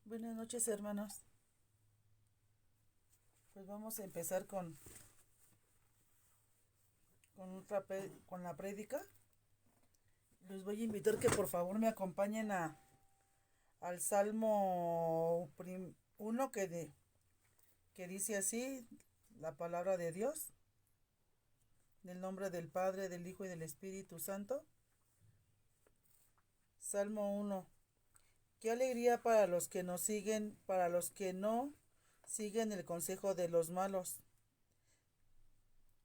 Buenas noches, hermanos. Pues vamos a empezar con la prédica. Les voy a invitar que por favor me acompañen al Salmo 1 que dice así, la palabra de Dios, en el nombre del Padre, del Hijo y del Espíritu Santo. Salmo 1. Qué alegría para los que nos siguen, para los que no siguen el consejo de los malos,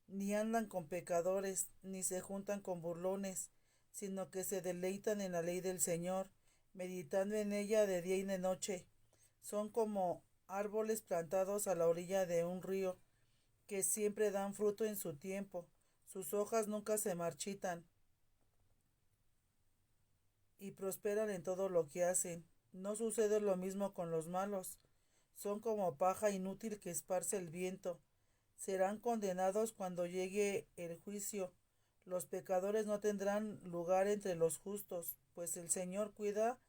ni andan con pecadores, ni se juntan con burlones, sino que se deleitan en la ley del Señor, meditando en ella de día y de noche. Son como árboles plantados a la orilla de un río, que siempre dan fruto en su tiempo. Sus hojas nunca se marchitan y prosperan en todo lo que hacen. No sucede lo mismo con los malos. Son como paja inútil que esparce el viento. Serán condenados cuando llegue el juicio. Los pecadores no tendrán lugar entre los justos, pues el Señor cuida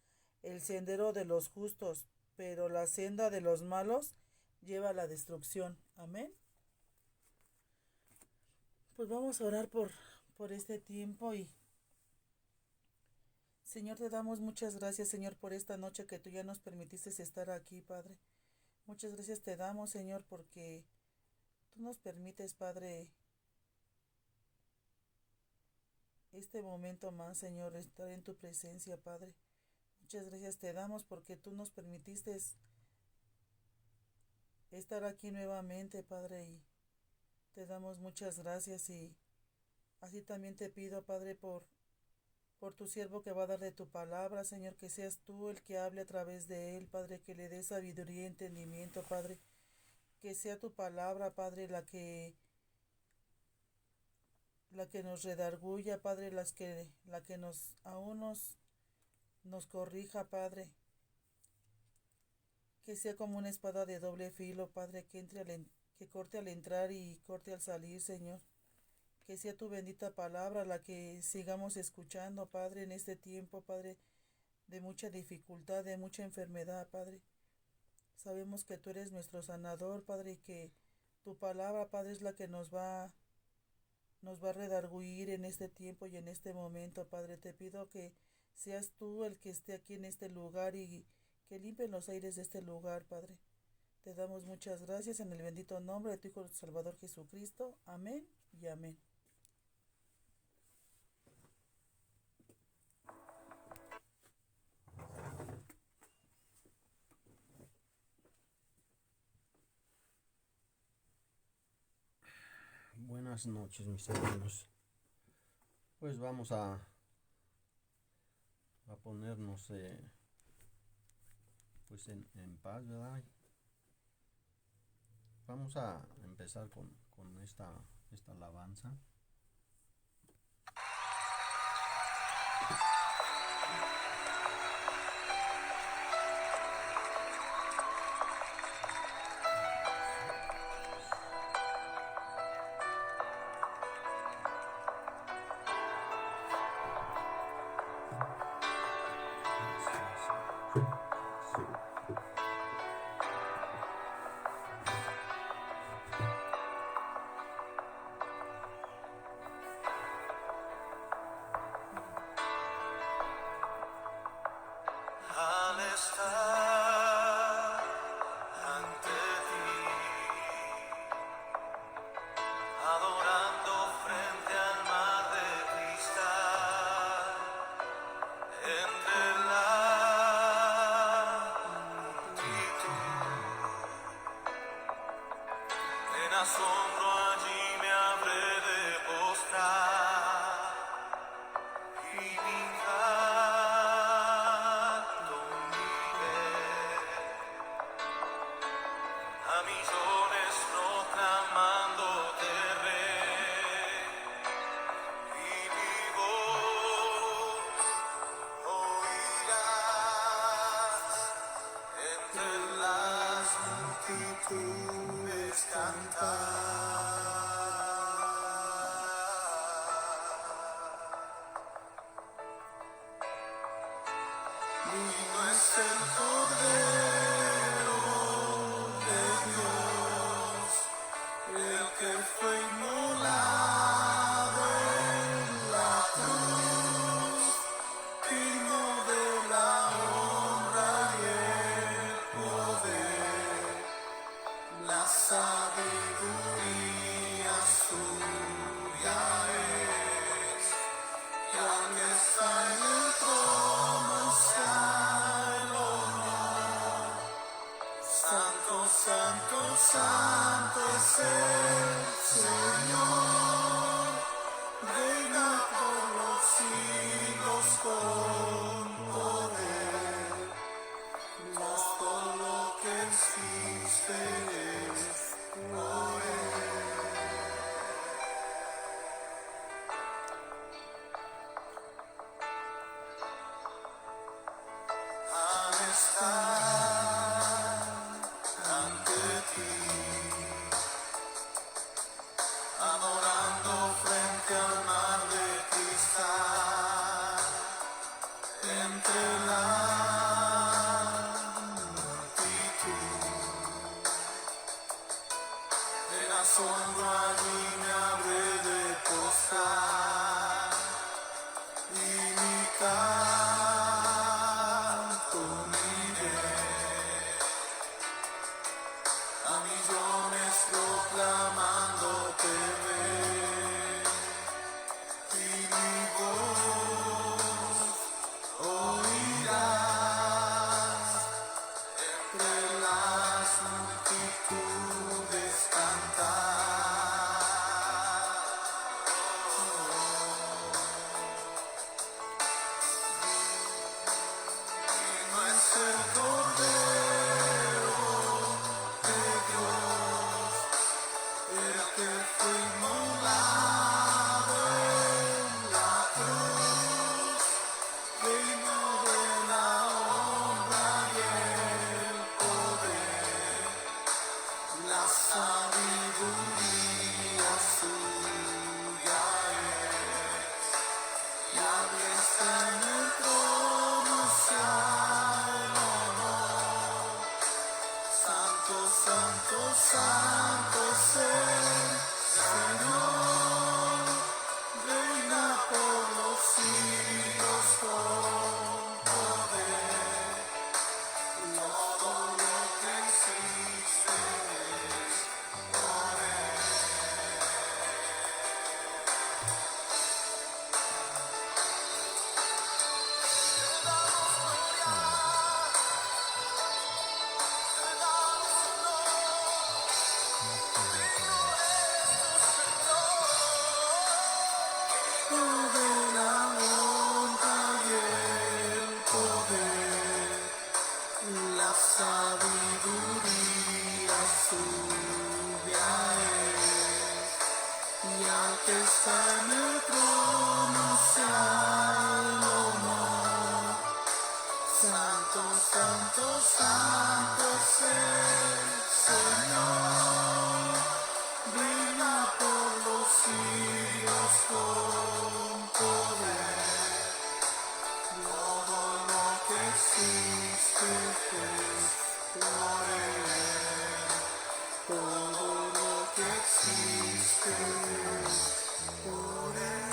el sendero de los justos, pero la senda de los malos lleva a la destrucción. Amén. Pues vamos a orar por este tiempo y Señor, te damos muchas gracias, Señor, por esta noche que tú ya nos permitiste estar aquí, Padre. Muchas gracias te damos, Señor, porque tú nos permites, Padre, este momento más, Señor, estar en tu presencia, Padre. Muchas gracias te damos porque tú nos permitiste estar aquí nuevamente, Padre, y te damos muchas gracias y así también te pido, Padre, por tu siervo que va a dar de tu palabra, Señor, que seas tú el que hable a través de él, Padre, que le dé sabiduría y entendimiento, Padre, que sea tu palabra, Padre, la que nos redarguya, Padre, la que nos corrija, Padre, que sea como una espada de doble filo, Padre, que corte al entrar y corte al salir, Señor. Que sea tu bendita palabra la que sigamos escuchando, Padre, en este tiempo, Padre, de mucha dificultad, de mucha enfermedad, Padre. Sabemos que tú eres nuestro sanador, Padre, y que tu palabra, Padre, es la que nos va a redarguir en este tiempo y en este momento, Padre. Te pido que seas tú el que esté aquí en este lugar y que limpie los aires de este lugar, Padre. Te damos muchas gracias en el bendito nombre de tu Hijo Salvador Jesucristo. Amén y amén. Buenas noches, mis hermanos. Pues vamos a ponernos pues en paz, ¿verdad? Vamos a empezar con esta alabanza. Al estar ante ti, adorando frente al mar de cristal, entre la multitud, en asombro allí me habré de postrar y mi canto a millones proclamándote rey, y mi voz oirás entre las multitudes cantar. santo es el Señor, reina por los siglos con poder. Mas todo lo que existe es por Él. Al estar ante ti, adorando frente al mar de cristal, entre la multitud, en asombro allí me habré de postrar y mi canto uniré a millones proclamándote rey, y mi voz oirás entre las multitudes cantar. Digno es el Cordero de Dios, el que fue inmolado en la cruz, digno de la honra y el poder, la sabiduría suya es, y está en el trono sea el honor. Santo, santo, santo es el Señor, reina por los siglos con poder. Todo lo que existe es por Él. Te damos gloria, te damos honor. Digno es tu Señor, de la honra y el poder, la sabiduría suya es, y al que está en el trono sea el honor. Santo, santo, santo es el Señor, reina por los siglos con poder. Todo lo que existe es por Él. Todo lo que existe es por Él.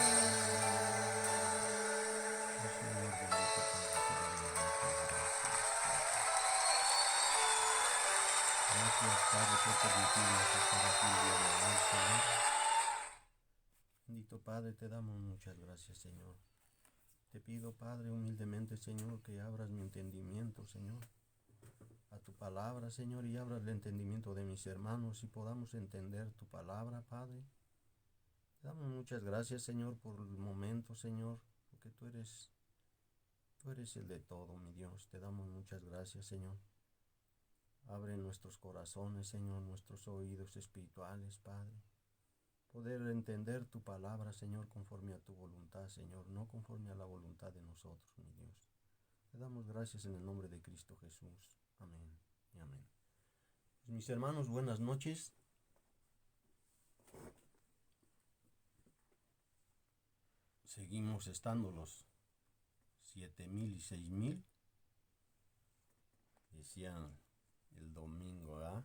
Gracias, Padre, por permitirnos estar aquí el día de hoy, Señor. Bendito Padre, te damos muchas gracias, Señor. Te pido, Padre, humildemente, Señor, que abras mi entendimiento, Señor, a tu palabra, Señor, y abras el entendimiento de mis hermanos y podamos entender tu palabra, Padre. Te damos muchas gracias, Señor, por el momento, Señor, porque tú eres el de todo, mi Dios. Te damos muchas gracias, Señor. Abre nuestros corazones, Señor, nuestros oídos espirituales, Padre. Poder entender tu palabra, Señor, conforme a tu voluntad, Señor, no conforme a la voluntad de nosotros, mi Dios. Te damos gracias en el nombre de Cristo Jesús. Amén y amén. Pues, mis hermanos, buenas noches. Seguimos estando los 7,000 y 6,000. Decían el domingo, ¿verdad?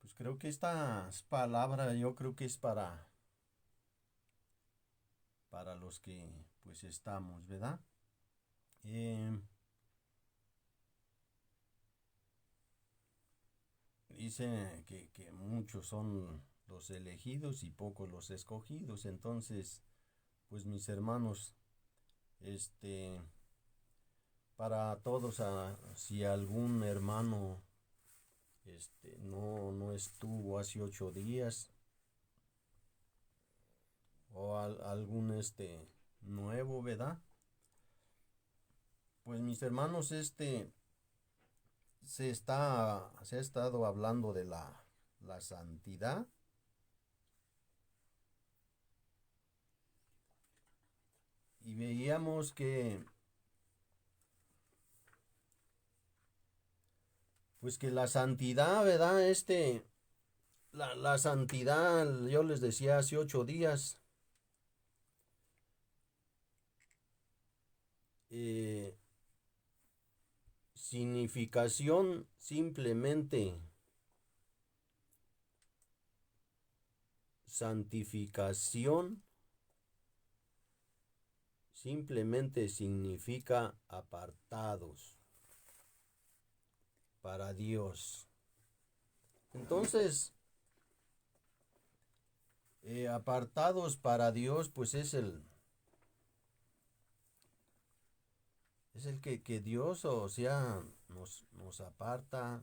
Pues creo que esta palabra, yo creo que es para los que pues estamos, ¿verdad? Dice que muchos son los elegidos y pocos los escogidos. Entonces, pues mis hermanos, para todos, si algún hermano no estuvo hace 8 días, o algún nuevo, ¿verdad? Pues mis hermanos, se ha estado hablando de la santidad. Y veíamos que pues que la santidad, ¿verdad? La santidad, yo les decía hace 8 días, significación simplemente, santificación simplemente significa apartados para Dios. Entonces, apartados para Dios, pues es el que Dios, o sea, nos aparta,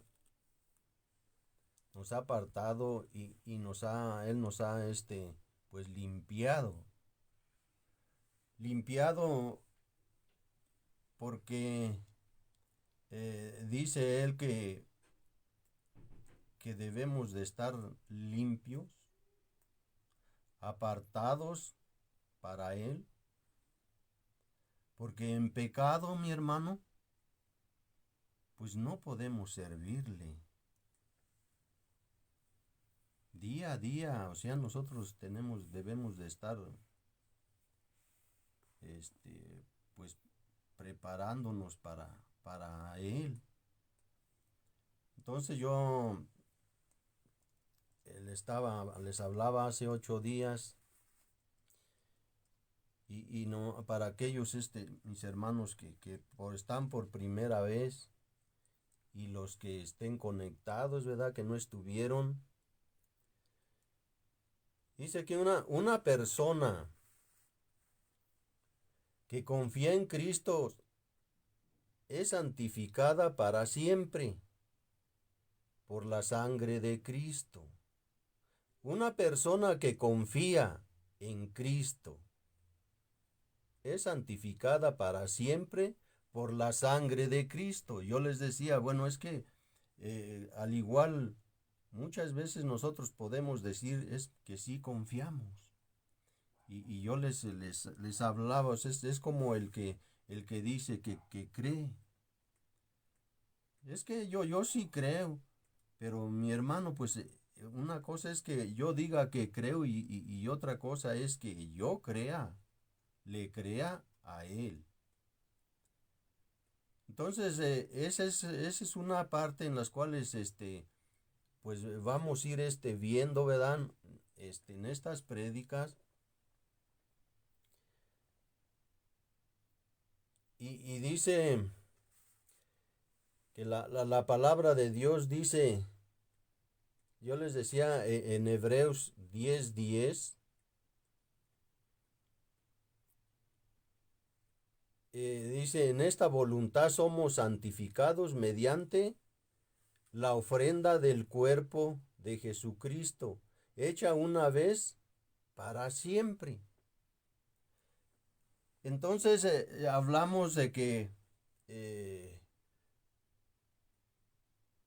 nos ha apartado y Él nos ha, pues limpiado porque dice Él que debemos de estar limpios, apartados para Él, porque en pecado, mi hermano, pues no podemos servirle. Día a día, o sea, nosotros debemos de estar, pues preparándonos para Él. Entonces yo les hablaba hace 8 días, y no, para aquellos, mis hermanos que están por primera vez, y los que estén conectados, ¿verdad? Que no estuvieron. Dice que una persona que confía en Cristo es santificada para siempre por la sangre de Cristo. Una persona que confía en Cristo es santificada para siempre por la sangre de Cristo. Yo les decía, bueno, es que al igual muchas veces nosotros podemos decir es que sí confiamos. Y yo les hablaba, es como el que dice que cree. Es que yo sí creo, pero mi hermano, pues una cosa es que yo diga que creo, y otra cosa es que yo le crea a Él. Entonces, esa es una parte en las cuales, pues vamos a ir, viendo, ¿verdad? En estas prédicas. Y dice que la palabra de Dios dice, yo les decía en Hebreos 10:10, dice, en esta voluntad somos santificados mediante la ofrenda del cuerpo de Jesucristo, hecha una vez para siempre. Entonces hablamos de que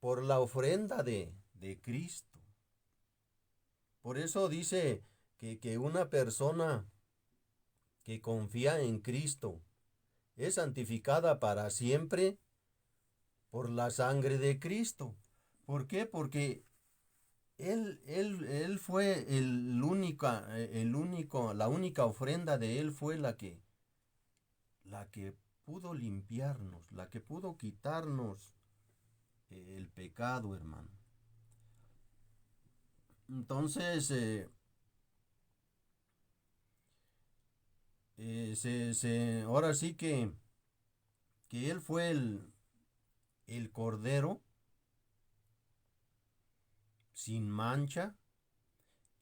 por la ofrenda de Cristo. Por eso dice que una persona que confía en Cristo es santificada para siempre por la sangre de Cristo. ¿Por qué? Porque Él fue la única ofrenda de Él fue la que pudo limpiarnos, la que pudo quitarnos el pecado, hermano. Entonces, ahora sí que Él fue el Cordero sin mancha,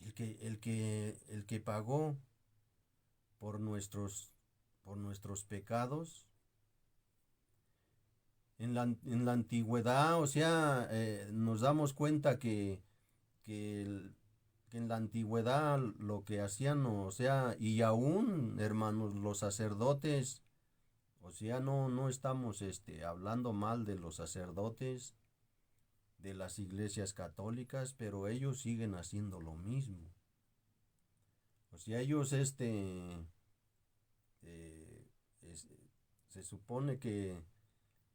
el que pagó por nuestros pecados. en la antigüedad, o sea, nos damos cuenta que en la antigüedad lo que hacían, o sea, y aún, hermanos, los sacerdotes, o sea, no estamos hablando mal de los sacerdotes de las iglesias católicas, pero ellos siguen haciendo lo mismo. O sea, ellos eh, es- se supone que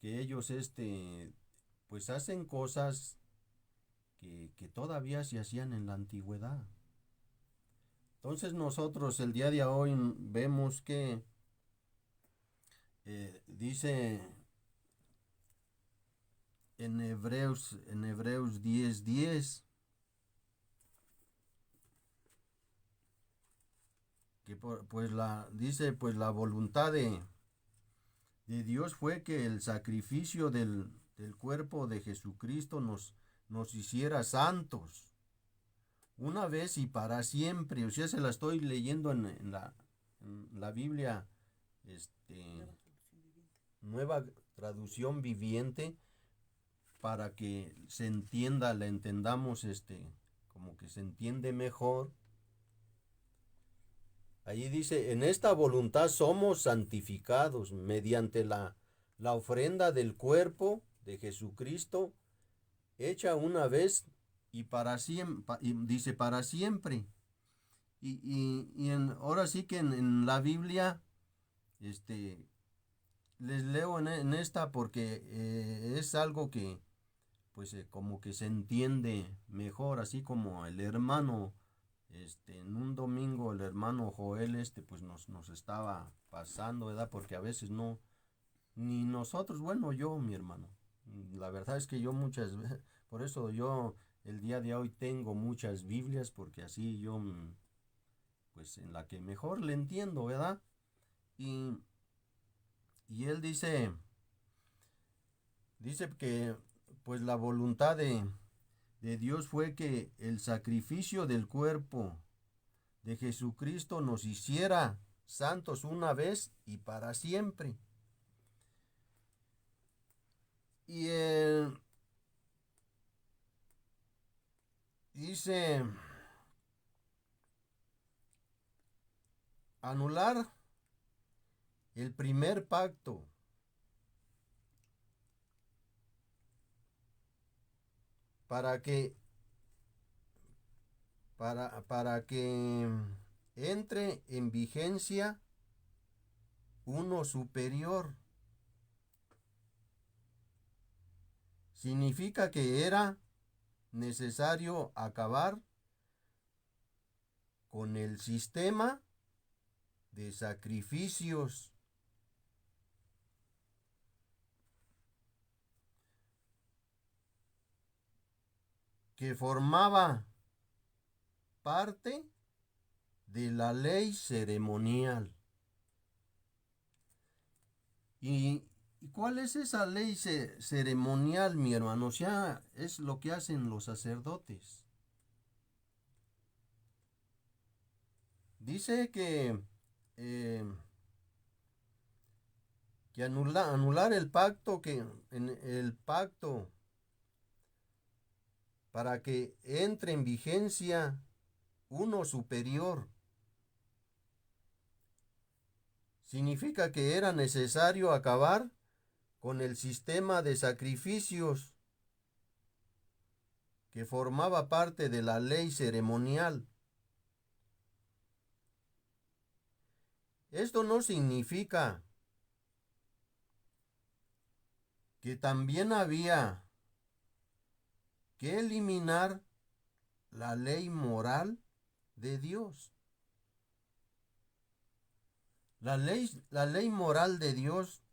ellos pues hacen cosas que todavía se hacían en la antigüedad. Entonces nosotros el día de hoy vemos que dice en Hebreos 10:10 que dice pues la voluntad de Dios fue que el sacrificio del cuerpo de Jesucristo nos hiciera santos una vez y para siempre. O sea, se la estoy leyendo en la Biblia, nueva traducción viviente, para que se entienda, la entendamos, como que se entiende mejor. Allí dice, en esta voluntad somos santificados mediante la ofrenda del cuerpo de Jesucristo, hecha una vez y para siempre, dice para siempre. Ahora sí que en la Biblia, les leo en esta porque es algo que pues como que se entiende mejor, así como el hermano, en un domingo el hermano Joel, pues nos estaba pasando, ¿verdad? Porque a veces no, ni nosotros, bueno, yo, mi hermano, la verdad es que yo muchas veces, por eso yo el día de hoy tengo muchas Biblias, porque así yo, pues en la que mejor le entiendo, ¿verdad? Y, y él dice que pues la voluntad de Dios fue que el sacrificio del cuerpo de Jesucristo nos hiciera santos una vez y para siempre. Y dice, anular el primer pacto para que para que entre en vigencia uno superior. Significa que era necesario acabar con el sistema de sacrificios que formaba parte de la ley ceremonial. ¿Y cuál es esa ley ceremonial, mi hermano? O sea, es lo que hacen los sacerdotes. Dice eh, que anular el pacto, que en el pacto para que entre en vigencia uno superior. Significa que era necesario acabar con el sistema de sacrificios que formaba parte de la ley ceremonial. Esto no significa que también había que eliminar la ley moral de Dios. La ley moral de Dios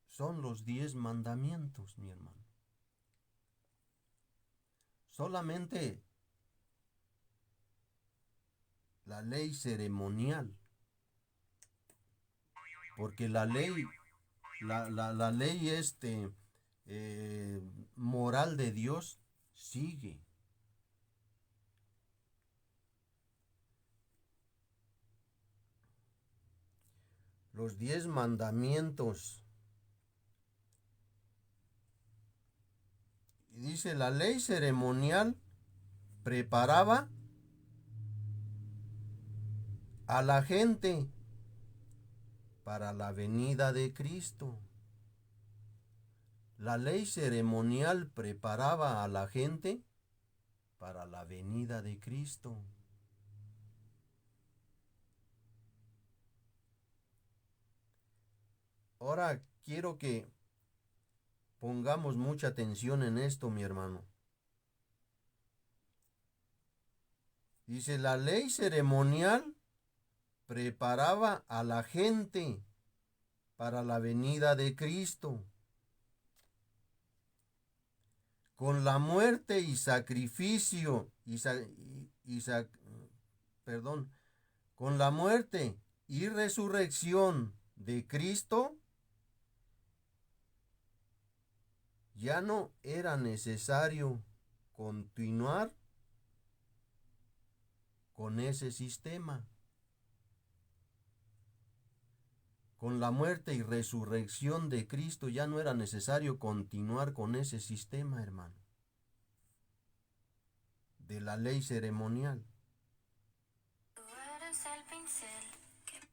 son los 10 mandamientos, mi hermano. Solamente la ley ceremonial, porque la ley, la ley moral de Dios sigue. Los 10 mandamientos Dice, la ley ceremonial preparaba a la gente para la venida de Cristo. La ley ceremonial preparaba a la gente para la venida de Cristo. Ahora quiero que pongamos mucha atención en esto, mi hermano. Dice, la ley ceremonial preparaba a la gente para la venida de Cristo. Con la muerte y sacrificio, con la muerte y resurrección de Cristo, ya no era necesario continuar con ese sistema. Con la muerte y resurrección de Cristo ya no era necesario continuar con ese sistema, hermano, de la ley ceremonial. Tú eres el pincel que...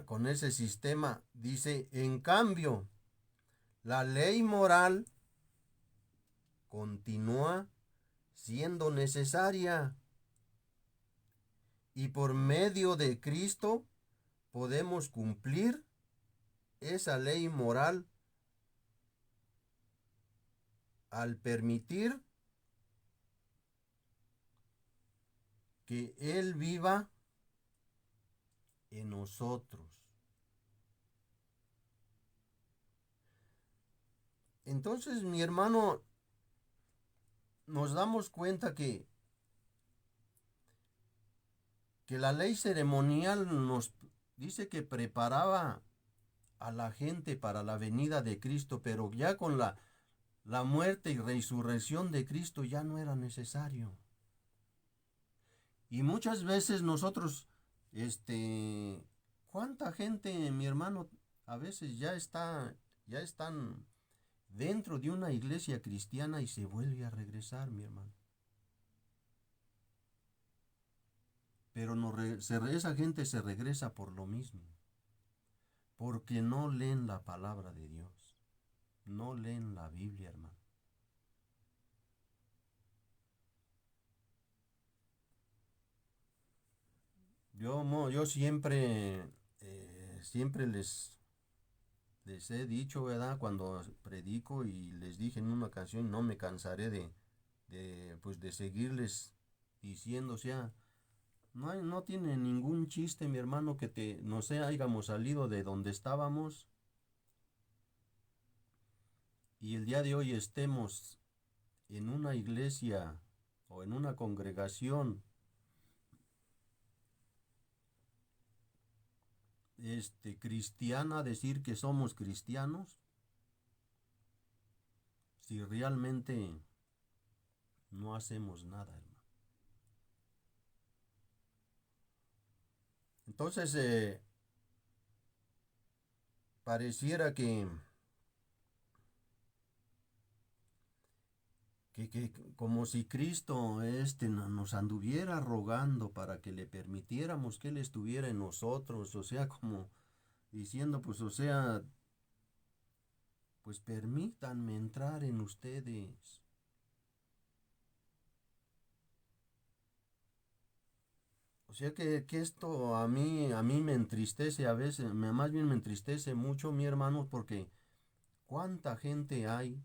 Con ese sistema, dice, en cambio, la ley moral continúa siendo necesaria y por medio de Cristo podemos cumplir esa ley moral al permitir que Él viva en nosotros. Entonces, mi hermano, nos damos cuenta que la ley ceremonial nos dice que preparaba a la gente para la venida de Cristo, pero ya con la muerte y resurrección de Cristo ya no era necesario. Y muchas veces nosotros, ¿cuánta gente, mi hermano, a veces ya están dentro de una iglesia cristiana y se vuelve a regresar, mi hermano? Pero esa gente se regresa por lo mismo, porque no leen la palabra de Dios, no leen la Biblia, hermano. Yo siempre les he dicho, ¿verdad? Cuando predico, y les dije en una ocasión, no me cansaré de seguirles diciendo, o sea, no tiene ningún chiste, mi hermano, que no sé, hayamos salido de donde estábamos y el día de hoy estemos en una iglesia o en una congregación cristiana, decir que somos cristianos, si realmente no hacemos nada, hermano. Entonces, pareciera que como si Cristo nos anduviera rogando para que le permitiéramos que Él estuviera en nosotros, o sea, como diciendo, pues, o sea, pues permítanme entrar en ustedes. O sea que esto a mí me entristece a veces, más bien me entristece mucho, mi hermano, porque cuánta gente hay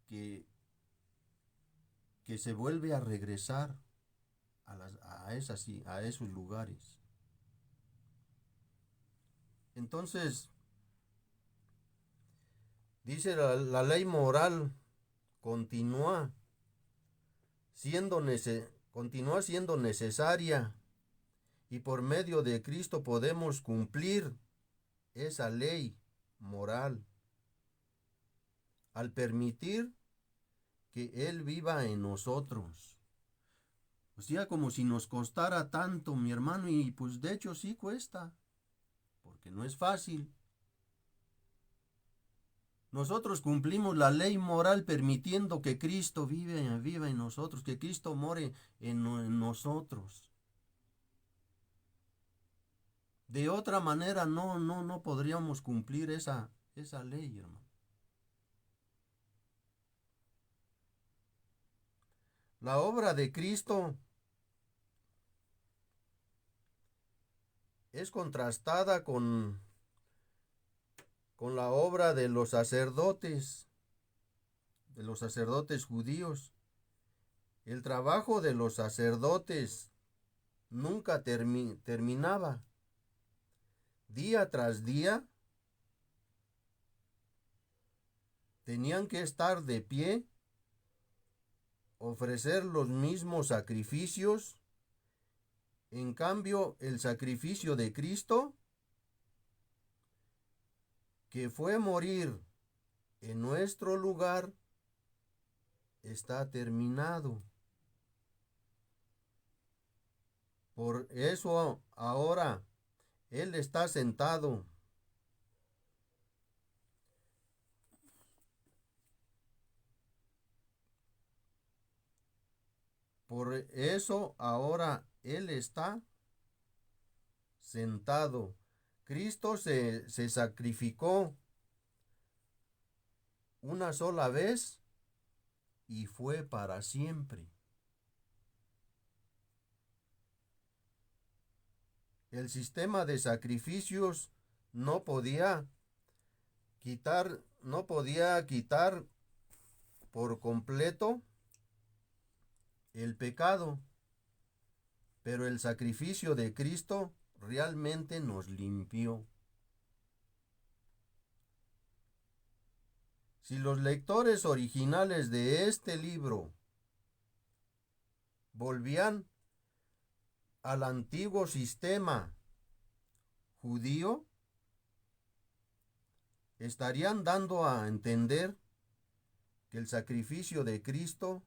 que se vuelve a regresar a esos lugares. Entonces, dice la ley moral continúa siendo necesaria, y por medio de Cristo podemos cumplir esa ley moral al permitir que Él viva en nosotros. O sea, como si nos costara tanto, mi hermano, y pues de hecho sí cuesta, porque no es fácil. Nosotros cumplimos la ley moral permitiendo que Cristo viva en nosotros, que Cristo more en nosotros. De otra manera no podríamos cumplir esa ley, hermano. La obra de Cristo es contrastada con la obra de los sacerdotes judíos. El trabajo de los sacerdotes nunca terminaba. Día tras día tenían que estar de pie, ofrecer los mismos sacrificios. En cambio, el sacrificio de Cristo, que fue morir en nuestro lugar, está terminado. Por eso ahora Él está sentado. Por eso ahora Él está sentado. Cristo se sacrificó una sola vez y fue para siempre. El sistema de sacrificios no podía quitar por completo el pecado, pero el sacrificio de Cristo realmente nos limpió. Si los lectores originales de este libro volvían al antiguo sistema judío, estarían dando a entender que el sacrificio de Cristo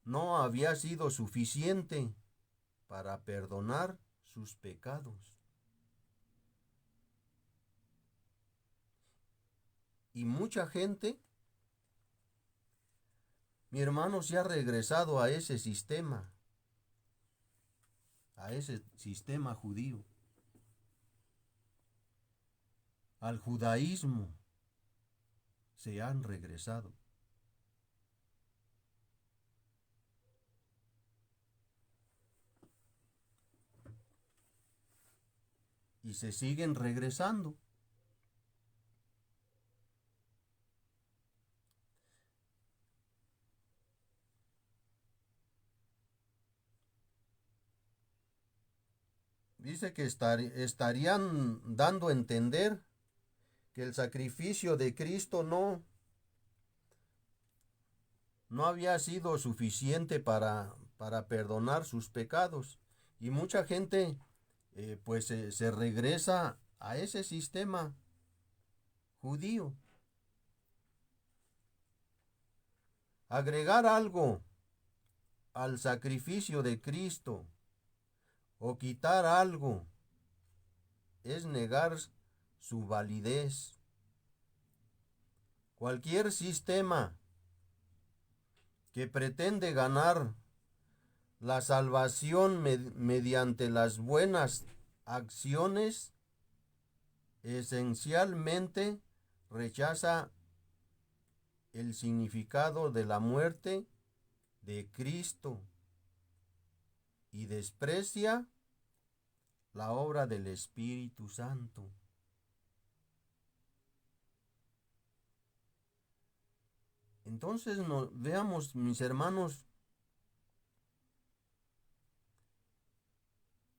no había sido suficiente para perdonar sus pecados. Y mucha gente, mi hermano, se ha regresado a ese sistema judío, al judaísmo se han regresado. Y se siguen regresando. Dice que estarían dando a entender que el sacrificio de Cristo no había sido suficiente para perdonar sus pecados. Y mucha gente pues se regresa a ese sistema judío. Agregar algo al sacrificio de Cristo o quitar algo es negar su validez. Cualquier sistema que pretende ganar la salvación mediante las buenas acciones esencialmente rechaza el significado de la muerte de Cristo y desprecia la obra del Espíritu Santo. Entonces veamos, mis hermanos,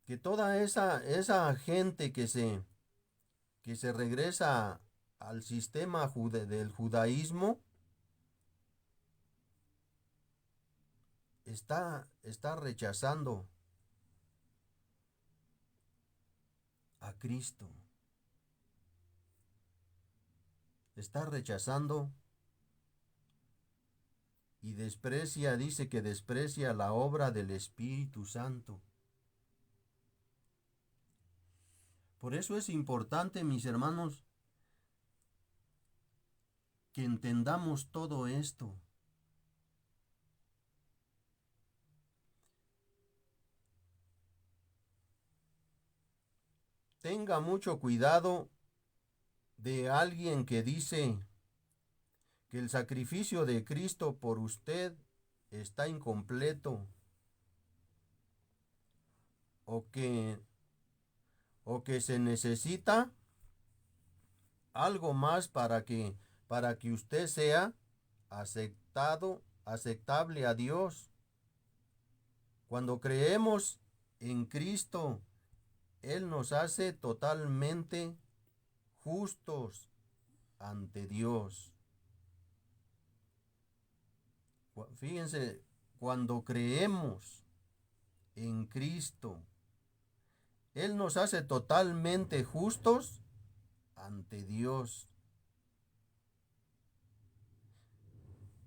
que toda esa gente que se regresa al sistema del judaísmo está rechazando a Cristo. Está rechazando y dice que desprecia la obra del Espíritu Santo. Por eso es importante, mis hermanos, que entendamos todo esto. Tenga mucho cuidado de alguien que dice que el sacrificio de Cristo por usted está incompleto o que se necesita algo más para que usted sea aceptable a Dios. Cuando creemos en Cristo, Él nos hace totalmente justos ante Dios. Fíjense, cuando creemos en Cristo, Él nos hace totalmente justos ante Dios.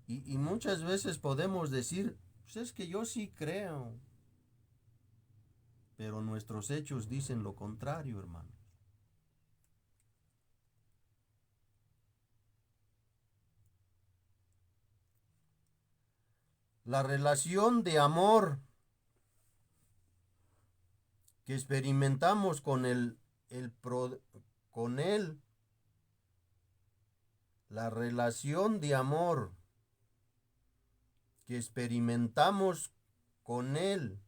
Y muchas veces podemos decir, pues es que yo sí creo, pero nuestros hechos dicen lo contrario, hermano. La relación de amor que experimentamos con la relación de amor que experimentamos con Él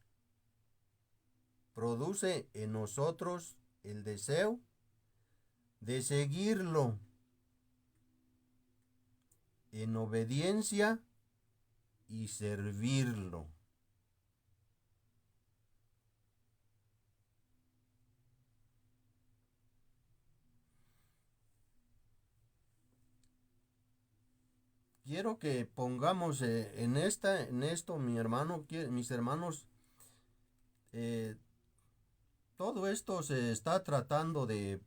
produce en nosotros el deseo de seguirlo en obediencia y servirlo. Quiero que pongamos en esto, mis hermanos, todo esto se está tratando de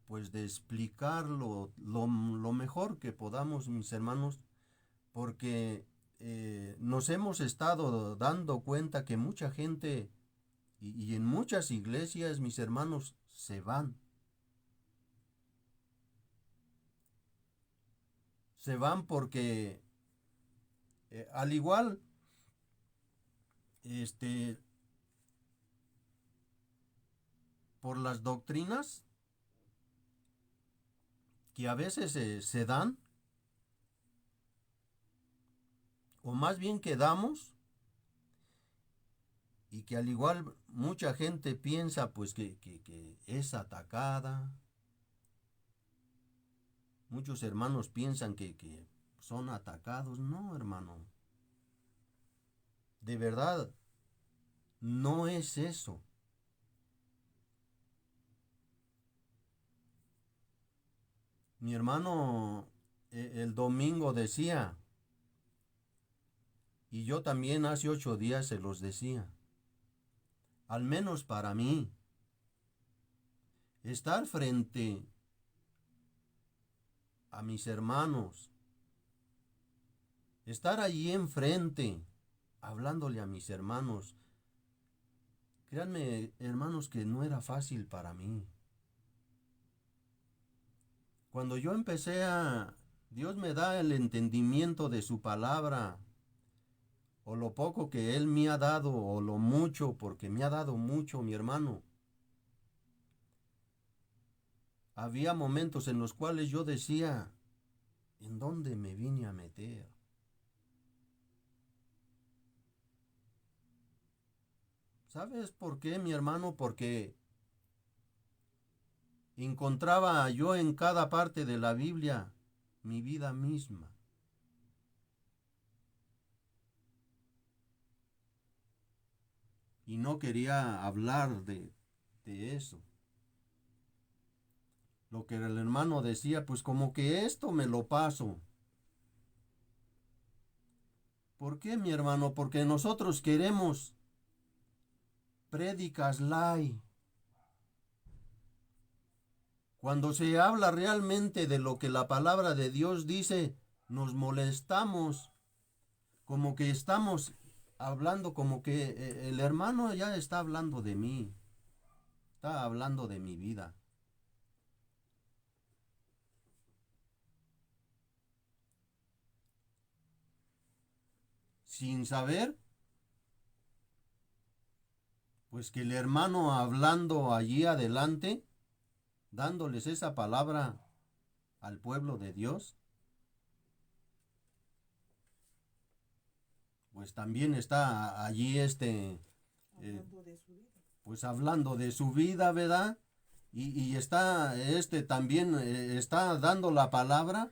explicarlo lo mejor que podamos, mis hermanos, porque nos hemos estado dando cuenta que mucha gente y en muchas iglesias, mis hermanos, se van. Se van porque al igual por las doctrinas que a veces se dan, o más bien quedamos, y que al igual mucha gente piensa pues que es atacada. Muchos hermanos piensan que son atacados. No, hermano. De verdad, no es eso. Mi hermano el domingo decía, y yo también hace 8 días se los decía, al menos para mí, estar frente a mis hermanos, estar allí enfrente, hablándole a mis hermanos, créanme, hermanos, que no era fácil para mí. Cuando yo empecé Dios me da el entendimiento de su palabra, o lo poco que Él me ha dado, o lo mucho, porque me ha dado mucho, mi hermano. Había momentos en los cuales yo decía, ¿en dónde me vine a meter? ¿Sabes por qué, mi hermano? Porque encontraba yo en cada parte de la Biblia mi vida misma. Y no quería hablar de eso. Lo que el hermano decía, pues como que esto me lo paso. ¿Por qué, mi hermano? Porque nosotros queremos prédicas light. Cuando se habla realmente de lo que la palabra de Dios dice, nos molestamos como que estamos hablando, como que el hermano ya está hablando de mí, está hablando de mi vida. Sin saber, pues que el hermano hablando allí adelante, dándoles esa palabra al pueblo de Dios, pues también está allí Hablando de su vida. pues hablando de su vida, ¿verdad? Y está también está dando la palabra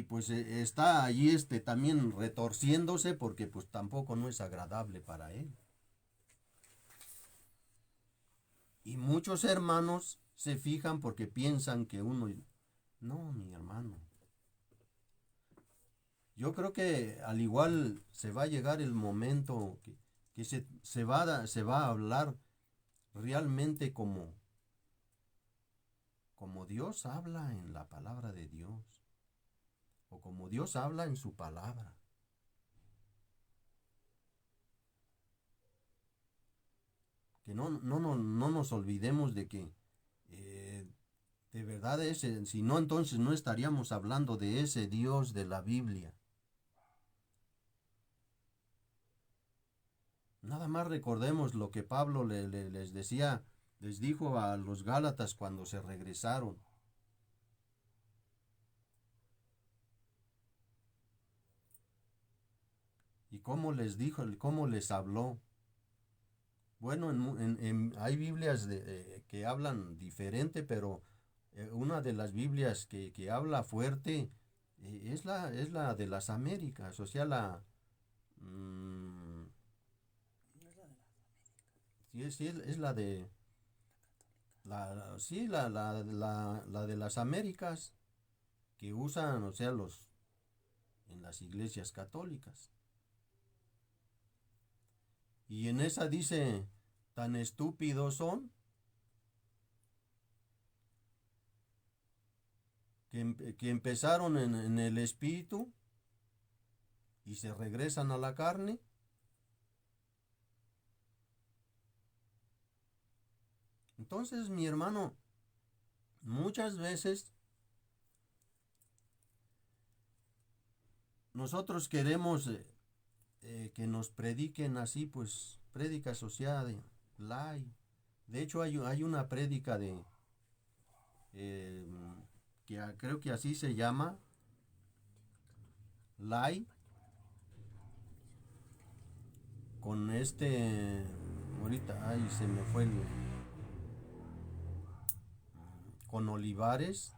pues está allí también retorciéndose porque pues tampoco no es agradable para él. Y muchos hermanos se fijan porque piensan que uno, no, mi hermano. Yo creo que al igual se va a llegar el momento que se va a hablar realmente como Dios habla en la palabra de Dios, o como Dios habla en su palabra. Que no nos olvidemos de que de verdad si no, entonces no estaríamos hablando de ese Dios de la Biblia. Nada más recordemos lo que Pablo les decía, les dijo a los Gálatas cuando se regresaron. Y cómo les dijo, cómo les habló. Bueno, hay Biblias que hablan diferente, pero una de las Biblias que habla fuerte es la de las Américas, o sea, sí, es la de la de las Américas que usan, o sea, en las iglesias católicas. Y en esa dice, tan estúpidos son que empezaron en el espíritu y se regresan a la carne. Entonces, mi hermano, muchas veces nosotros queremos que nos prediquen así, pues, prédica asociada de light. De hecho, hay una prédica que creo que así se llama, light, con ahorita, ay, se me fue con Olivares,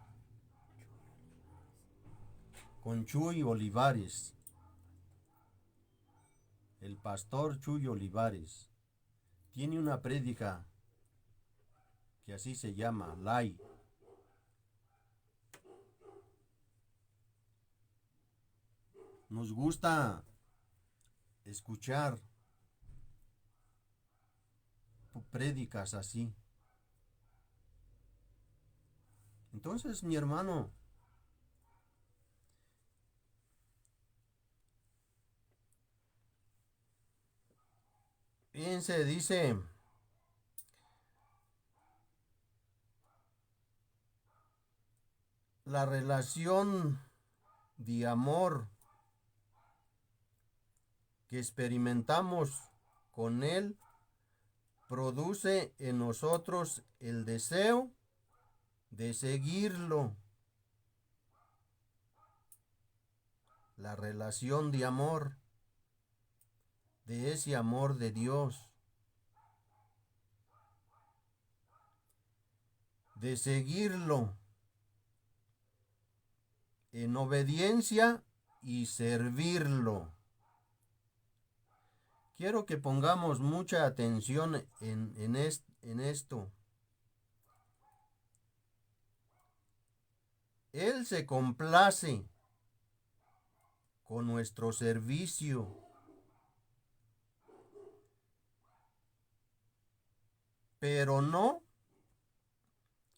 con Chuy Olivares, el pastor Chuy Olivares. Tiene una prédica que así se llama, light. Nos gusta escuchar prédicas así. Entonces, mi hermano, fíjense, dice, la relación de amor que experimentamos con Él produce en nosotros el deseo de seguirlo. La relación de amor, de ese amor de Dios, de seguirlo en obediencia y servirlo. Quiero que pongamos mucha atención en esto. Él se complace con nuestro servicio. Pero no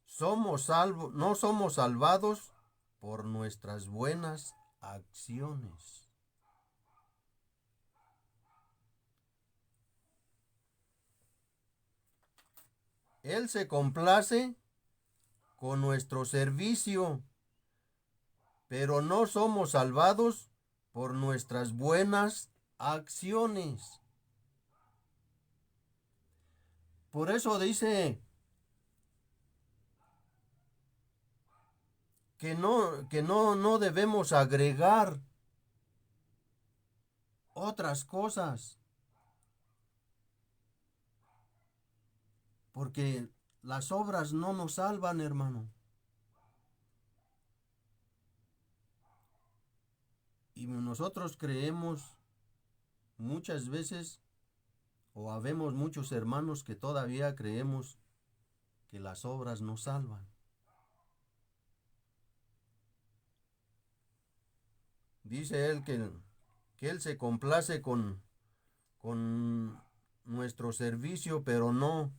somos salvados por nuestras buenas acciones. Él se complace con nuestro servicio, pero no somos salvados por nuestras buenas acciones. Por eso dice que no debemos agregar otras cosas, porque las obras no nos salvan, hermano. Y nosotros creemos muchas veces, o habemos muchos hermanos que todavía creemos que las obras nos salvan. Dice él que él se complace con nuestro servicio, pero no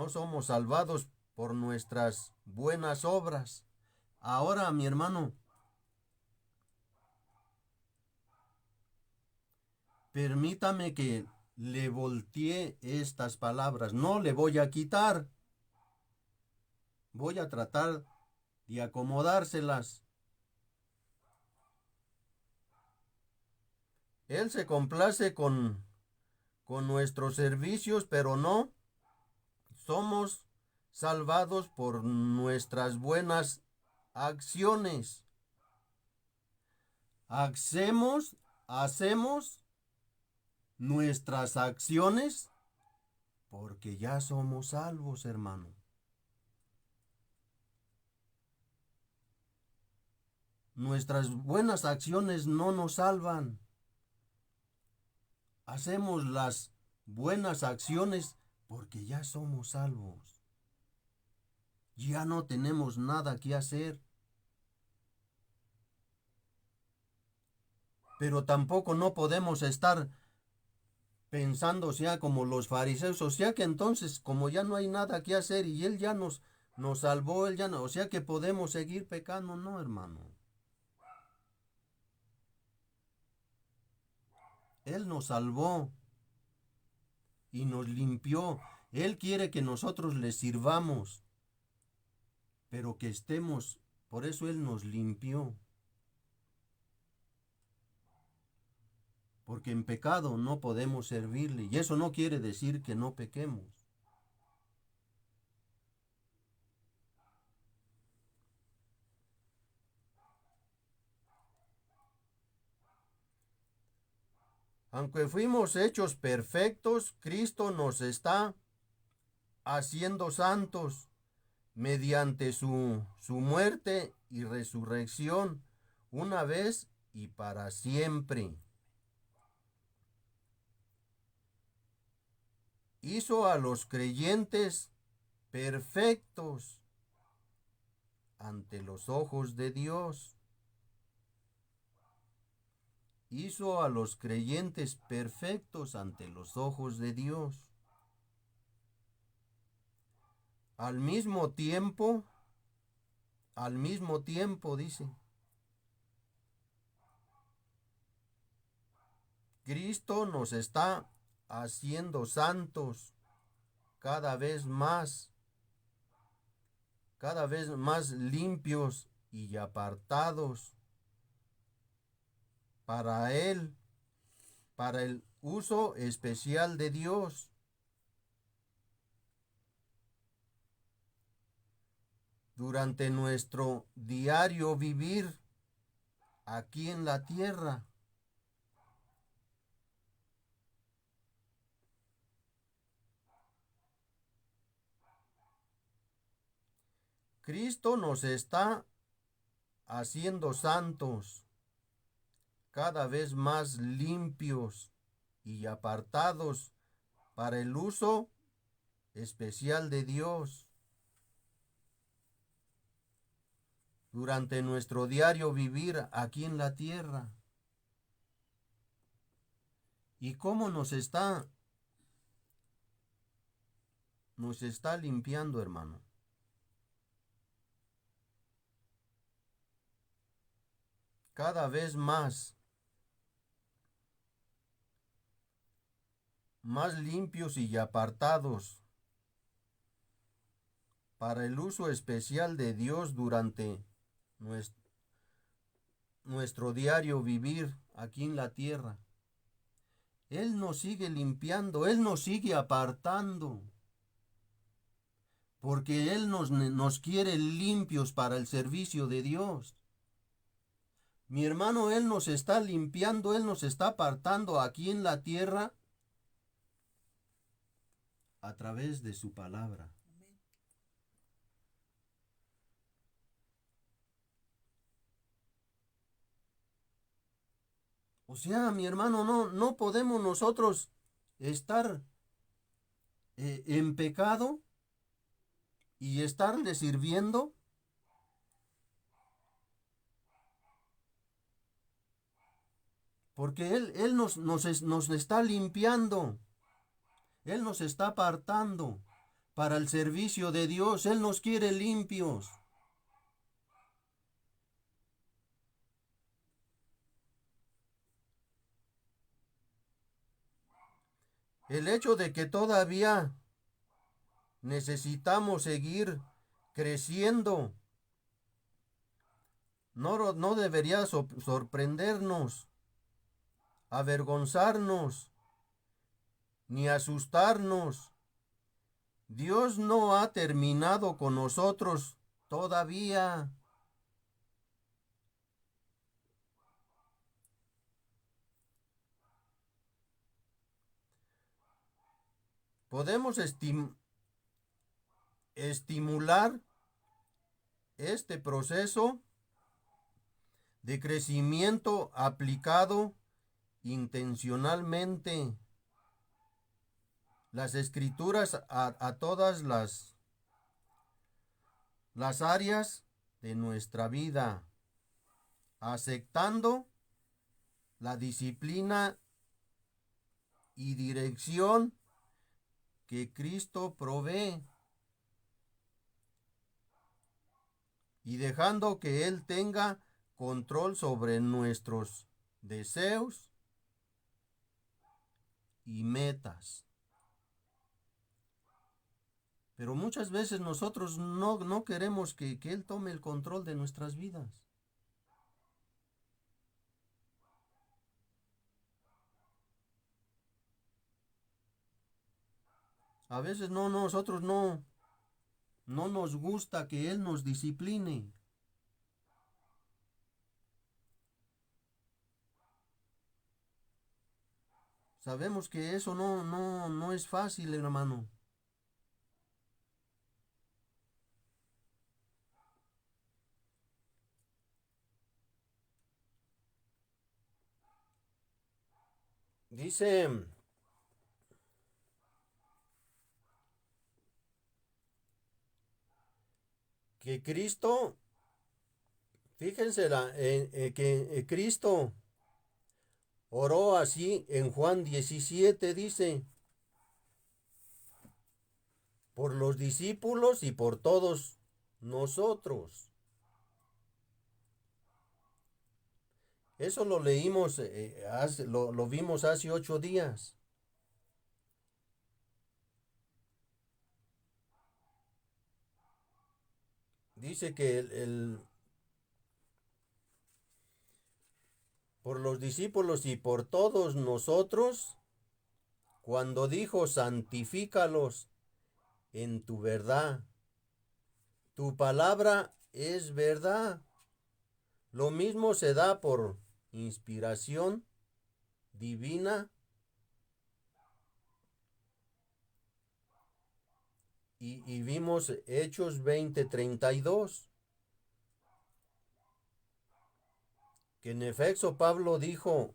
somos salvados por nuestras buenas obras. Ahora, mi hermano, permítame que le voltee estas palabras. No le voy a quitar. Voy a tratar de acomodárselas. Él se complace con nuestros servicios, pero no somos salvados por nuestras buenas acciones. Hacemos nuestras acciones porque ya somos salvos, hermano. Nuestras buenas acciones no nos salvan. Hacemos las buenas acciones porque ya somos salvos. Ya no tenemos nada que hacer. Pero tampoco no podemos estar pensando sea como los fariseos, o sea que entonces como ya no hay nada que hacer y Él ya nos salvó, Él ya no, o sea que podemos seguir pecando, no, hermano. Él nos salvó y nos limpió. Él quiere que nosotros le sirvamos, pero que estemos, por eso Él nos limpió. Porque en pecado no podemos servirle, y eso no quiere decir que no pequemos. Aunque fuimos hechos perfectos, Cristo nos está haciendo santos mediante su muerte y resurrección, una vez y para siempre. Hizo a los creyentes perfectos ante los ojos de Dios. Hizo a los creyentes perfectos ante los ojos de Dios. Al mismo tiempo, dice, Cristo nos está haciendo santos cada vez más limpios y apartados para Él, para el uso especial de Dios. Durante nuestro diario vivir aquí en la tierra. Cristo nos está haciendo santos, cada vez más limpios y apartados para el uso especial de Dios. Durante nuestro diario vivir aquí en la tierra. ¿Y cómo nos está limpiando, hermano? Cada vez más limpios y apartados para el uso especial de Dios durante nuestro diario vivir aquí en la tierra. Él nos sigue limpiando, Él nos sigue apartando, porque Él nos quiere limpios para el servicio de Dios. Mi hermano, Él nos está limpiando, Él nos está apartando aquí en la tierra a través de su palabra. O sea, mi hermano, no podemos nosotros estar en pecado y estarle sirviendo. Porque Él nos está limpiando. Él nos está apartando para el servicio de Dios. Él nos quiere limpios. El hecho de que todavía necesitamos seguir creciendo no debería sorprendernos, avergonzarnos, ni asustarnos. Dios no ha terminado con nosotros todavía. Podemos estimular este proceso de crecimiento aplicado intencionalmente. Las escrituras a todas las áreas de nuestra vida, aceptando la disciplina y dirección que Cristo provee y dejando que Él tenga control sobre nuestros deseos y metas. Pero muchas veces nosotros no queremos que Él tome el control de nuestras vidas. A veces nosotros no nos gusta que Él nos discipline. Sabemos que eso no es fácil, hermano. Dice que Cristo, fíjense que Cristo oró así en Juan 17, dice, por los discípulos y por todos nosotros. Eso lo leímos, lo vimos hace 8 días. Dice que por los discípulos y por todos nosotros, cuando dijo, santifícalos en tu verdad. Tu palabra es verdad. Lo mismo se da por inspiración divina y vimos Hechos 20:32, que en efecto Pablo dijo,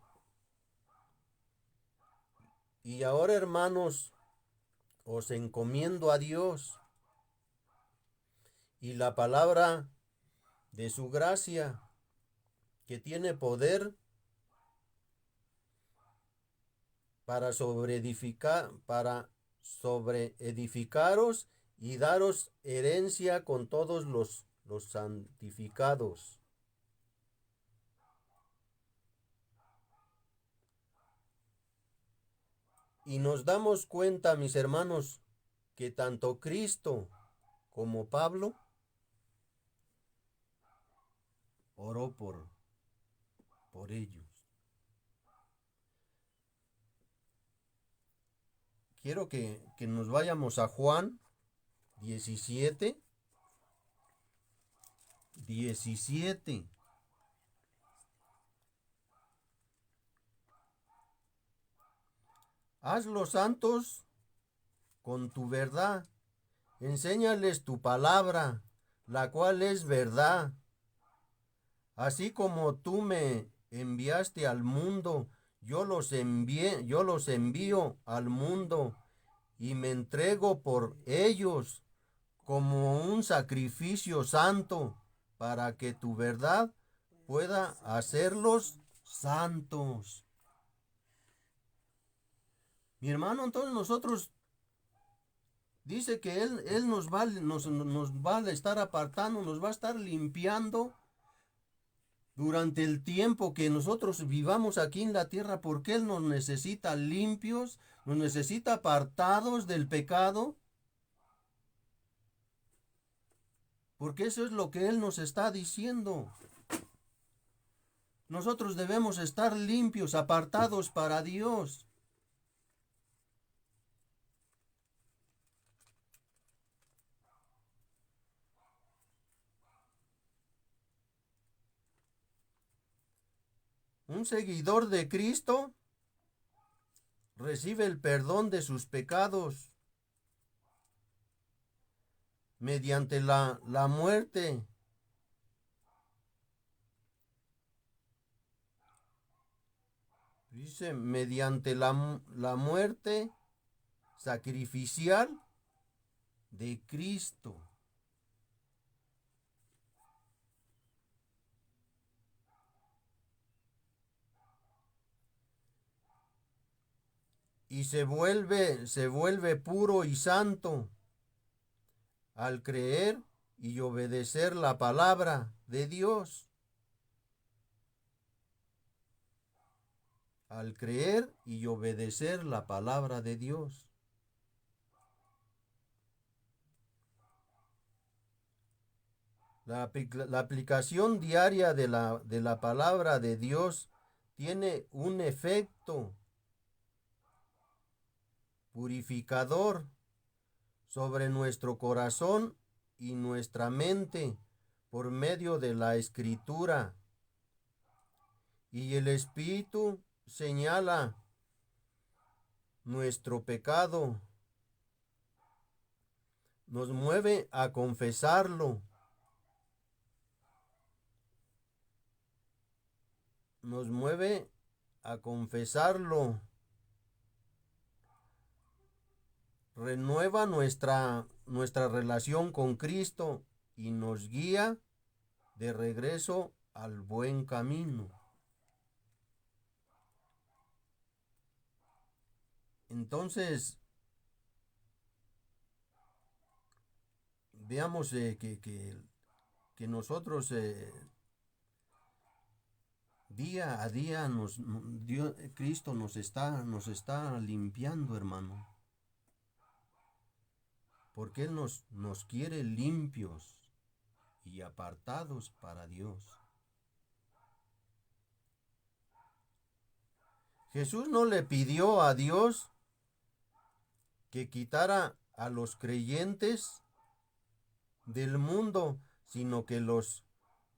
y ahora hermanos, os encomiendo a Dios y la palabra de su gracia, que tiene poder para sobreedificaros y daros herencia con todos los santificados. Y nos damos cuenta, mis hermanos, que tanto Cristo como Pablo, oró por ellos. Quiero que nos vayamos a Juan 17. Hazlos santos con tu verdad. Enséñales tu palabra, la cual es verdad. Así como tú me enviaste al mundo, yo los envío al mundo y me entrego por ellos como un sacrificio santo, para que tu verdad pueda hacerlos santos. Mi hermano, entonces nosotros dice que Él nos va a estar apartando, nos va a estar limpiando durante el tiempo que nosotros vivamos aquí en la tierra, porque Él nos necesita limpios, nos necesita apartados del pecado, porque eso es lo que Él nos está diciendo. Nosotros debemos estar limpios, apartados para Dios. Un seguidor de Cristo recibe el perdón de sus pecados mediante la muerte. Dice, mediante la muerte sacrificial de Cristo. Y se vuelve puro y santo al creer y obedecer la palabra de Dios. Al creer y obedecer la palabra de Dios. La aplicación diaria de la palabra de Dios tiene un efecto purificador sobre nuestro corazón y nuestra mente por medio de la Escritura. Y el Espíritu señala nuestro pecado, nos mueve a confesarlo, renueva nuestra relación con Cristo y nos guía de regreso al buen camino. Entonces, veamos que nosotros día a día Cristo nos está limpiando, hermano. Porque Él nos quiere limpios y apartados para Dios. Jesús no le pidió a Dios que quitara a los creyentes del mundo, sino que los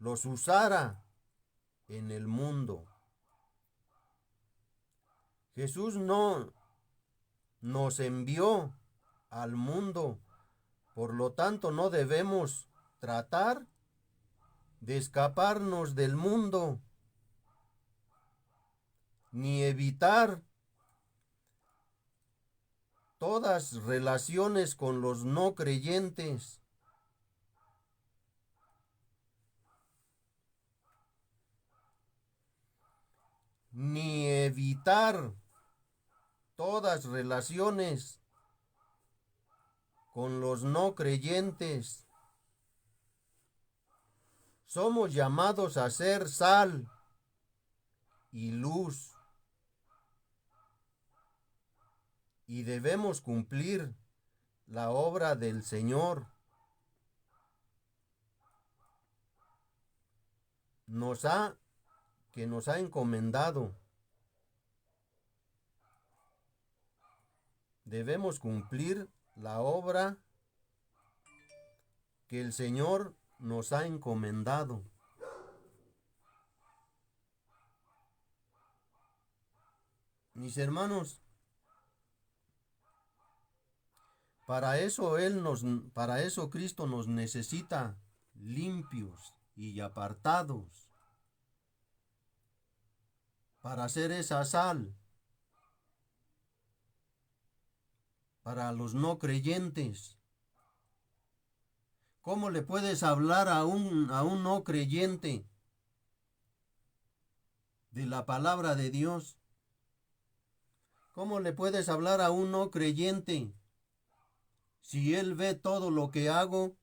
usara en el mundo. Jesús no nos envió al mundo, por lo tanto no debemos tratar de escaparnos del mundo, ni evitar todas relaciones con los no creyentes. Ni evitar todas relaciones con los no creyentes. Somos llamados a ser sal y luz, y debemos cumplir la obra del Señor nos ha encomendado. Debemos cumplir la obra que el Señor nos ha encomendado. Mis hermanos, para eso Cristo nos necesita limpios y apartados para hacer esa sal para los no creyentes. ¿Cómo le puedes hablar a un no creyente de la palabra de Dios? ¿Cómo le puedes hablar a un no creyente si él ve todo lo que hago?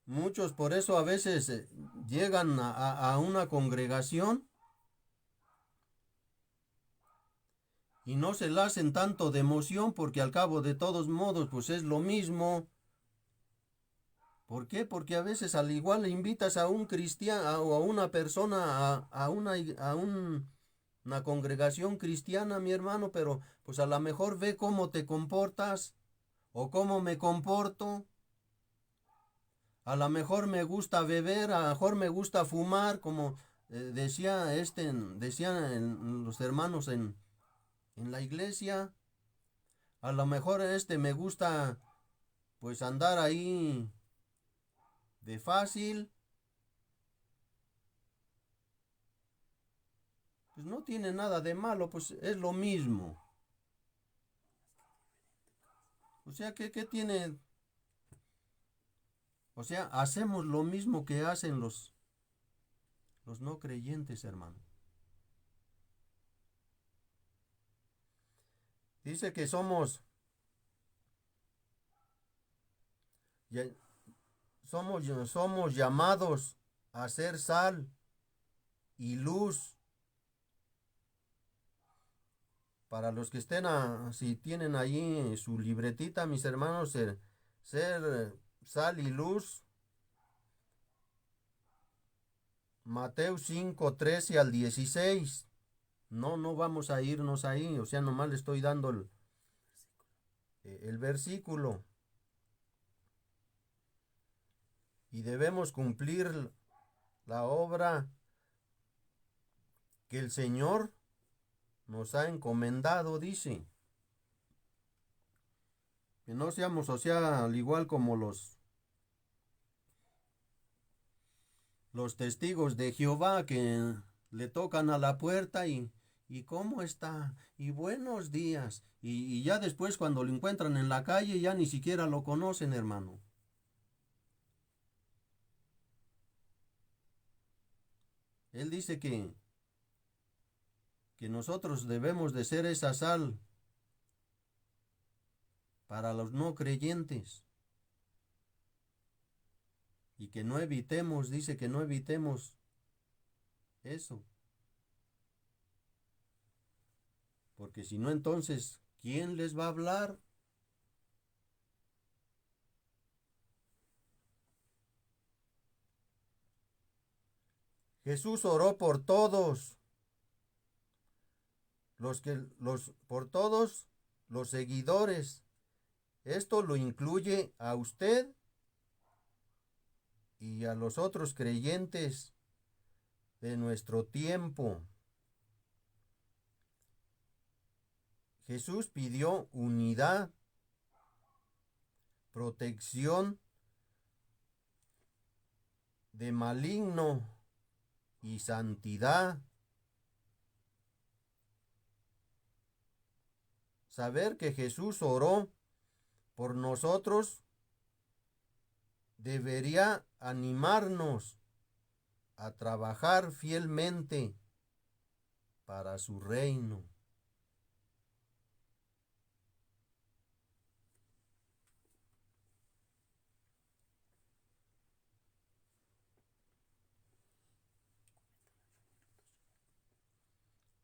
Muchos por eso a veces llegan a una congregación y no se la hacen tanto de emoción porque al cabo de todos modos pues es lo mismo. ¿Por qué? Porque a veces al igual le invitas a un cristiano o a una persona a una congregación cristiana, mi hermano, pero pues a lo mejor ve cómo te comportas o cómo me comporto. A lo mejor me gusta beber, a lo mejor me gusta fumar, como decían los hermanos en la iglesia. A lo mejor me gusta pues andar ahí de fácil. Pues no tiene nada de malo, pues es lo mismo. O sea, ¿qué tiene? O sea, hacemos lo mismo que hacen los no creyentes, hermano. Dice que somos llamados a ser sal y luz. Para los que estén, si tienen ahí su libretita, mis hermanos, ser sal y luz. Mateo 5, 13 al 16. No vamos a irnos ahí, o sea, nomás le estoy dando el versículo. Y debemos cumplir la obra que el Señor nos ha encomendado, dice. Que no seamos, o sea, al igual como los testigos de Jehová que le tocan a la puerta y ¿cómo está? Y buenos días. Y ya después cuando lo encuentran en la calle ya ni siquiera lo conocen, hermano. Él dice que nosotros debemos de ser esa sal para los no creyentes. Y que no evitemos, dice que no evitemos eso. Porque si no, entonces, ¿quién les va a hablar? Jesús oró por todos, por todos los seguidores. Esto lo incluye a usted y a los otros creyentes de nuestro tiempo. Jesús pidió unidad, protección de maligno y santidad. Saber que Jesús oró por nosotros debería animarnos a trabajar fielmente para su reino.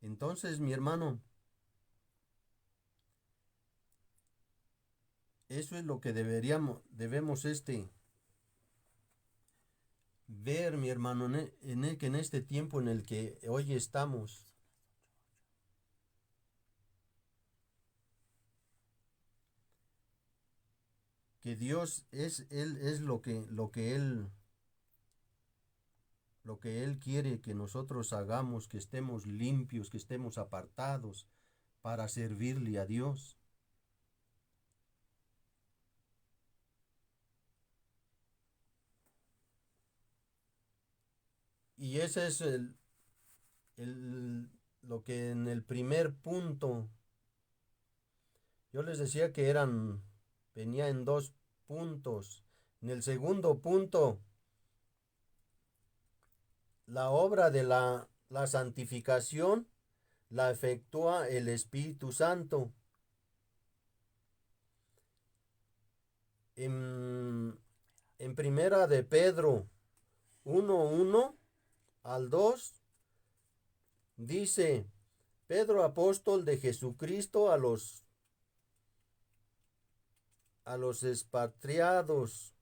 Entonces, mi hermano, Eso es lo que debemos ver, mi hermano, que en este tiempo en el que hoy estamos, que Dios es lo que Él quiere que nosotros hagamos, que estemos limpios, que estemos apartados para servirle a Dios. Y ese es lo que en el primer punto, yo les decía que venía en 2 puntos. En el segundo punto, la obra de la santificación la efectúa el Espíritu Santo. En primera de Pedro 1:1 al 2 dice: Pedro, apóstol de Jesucristo, a los expatriados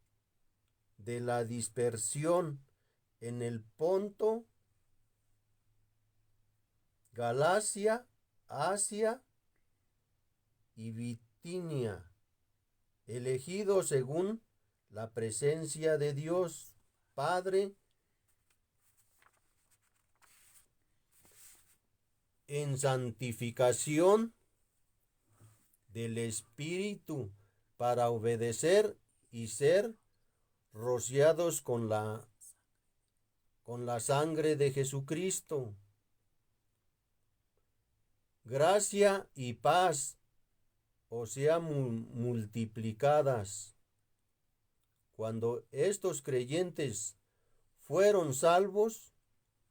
de la dispersión en el Ponto, Galacia, Asia y Bitinia, elegidos según la presencia de Dios Padre en santificación del Espíritu, para obedecer y ser rociados con la sangre de Jesucristo. Gracia y paz os sean multiplicadas. Cuando estos creyentes fueron salvos,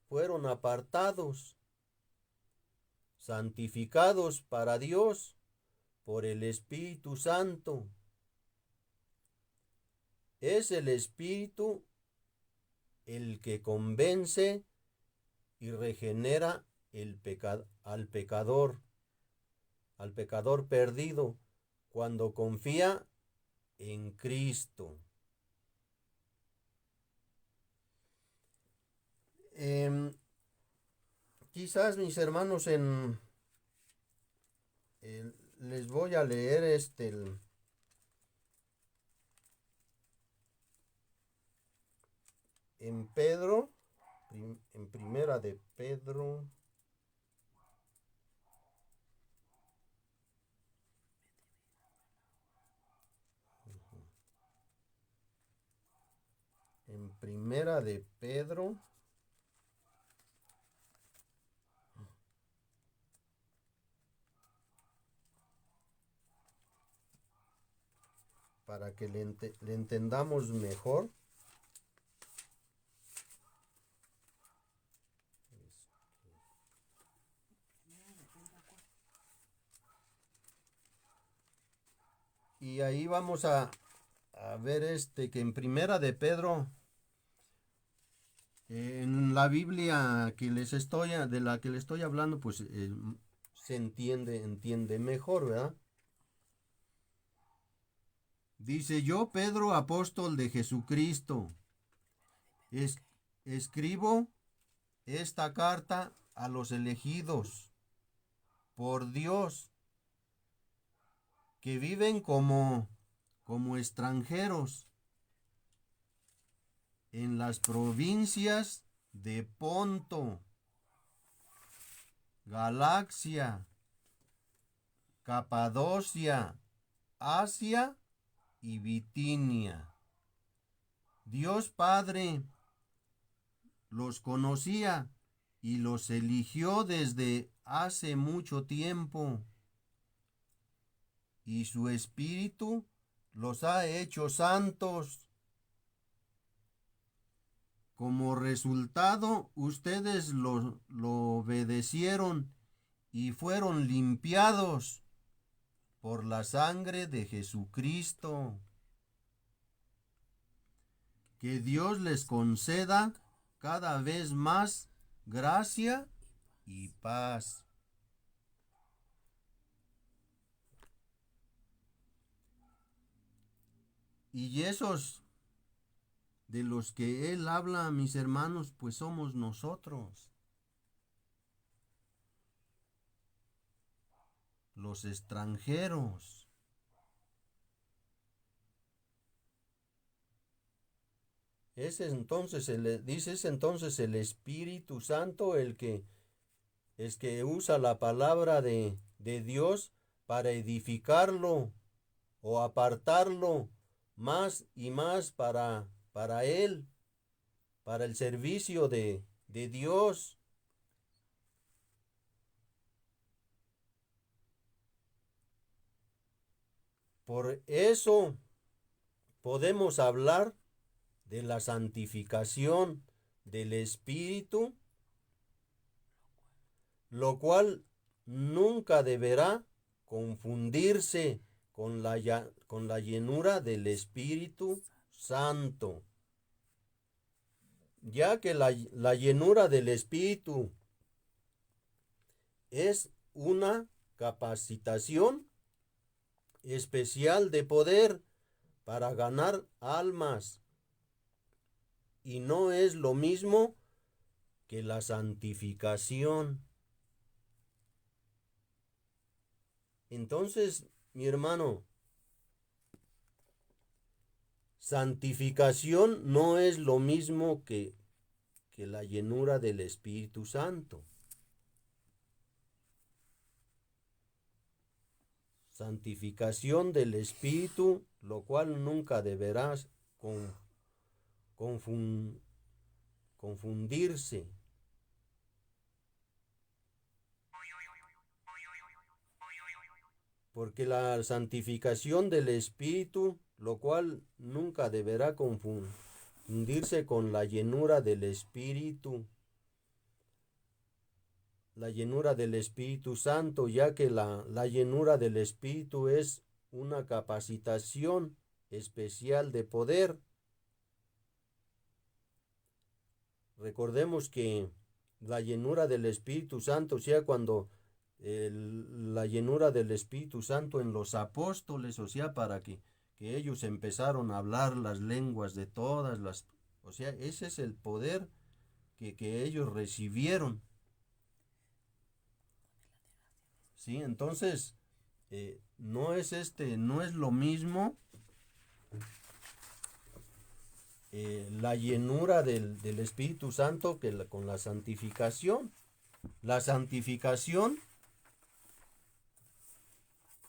fueron apartados, santificados para Dios por el Espíritu Santo. Es el Espíritu el que convence y regenera al pecador perdido, cuando confía en Cristo. Quizás, mis hermanos, les voy a leer en Pedro, en primera de Pedro, para que le entendamos mejor. Y ahí vamos a ver que en primera de Pedro, en la Biblia de la que les estoy hablando, pues se entiende mejor, ¿verdad? Dice: yo, Pedro, apóstol de Jesucristo, escribo esta carta a los elegidos por Dios, que viven como extranjeros en las provincias de Ponto, Galacia, Capadocia, Asia y Bitinia. Dios Padre los conocía y los eligió desde hace mucho tiempo, y su Espíritu los ha hecho santos. Como resultado, ustedes lo obedecieron y fueron limpiados por la sangre de Jesucristo. Que Dios les conceda cada vez más gracia y paz. Y esos de los que Él habla, mis hermanos, pues somos nosotros, los extranjeros. Es entonces el Espíritu Santo el que es que usa la palabra de Dios para edificarlo o apartarlo más y más para Él, para el servicio de Dios. Por eso podemos hablar de la santificación del Espíritu, lo cual nunca deberá confundirse con la llenura del Espíritu Santo, ya que la llenura del Espíritu es una capacitación especial de poder para ganar almas y no es lo mismo que la santificación. Entonces, mi hermano, santificación no es lo mismo que la llenura del Espíritu Santo. Santificación del Espíritu, lo cual nunca deberás confundirse. Porque la santificación del Espíritu, lo cual nunca deberá confundirse con la llenura del Espíritu. La llenura del Espíritu Santo, ya que la llenura del Espíritu es una capacitación especial de poder. Recordemos que la llenura del Espíritu Santo, o sea, cuando la llenura del Espíritu Santo en los apóstoles, o sea, para que ellos empezaron a hablar las lenguas de todas las, o sea, ese es el poder que ellos recibieron. Sí, entonces, no es lo mismo la llenura del Espíritu Santo que con la santificación. La santificación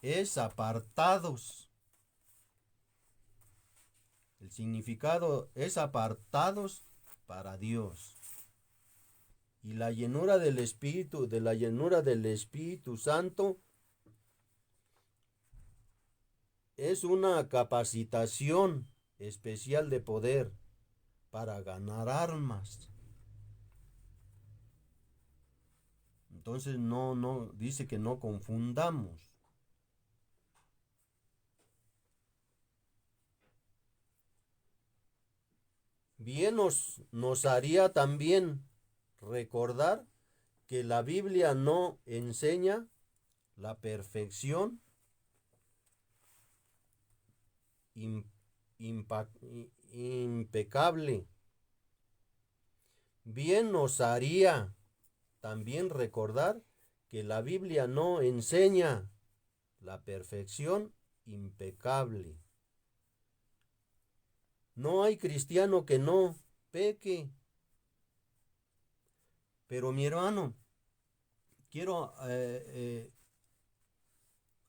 es apartados. El significado es apartados para Dios. Y la llenura del Espíritu, de la llenura del Espíritu Santo, es una capacitación especial de poder para ganar almas. Entonces no, dice que no confundamos. Bien nos haría también recordar que la Biblia no enseña la perfección impecable. Bien nos haría también recordar que la Biblia no enseña la perfección impecable. No hay cristiano que no peque. Pero mi hermano, quiero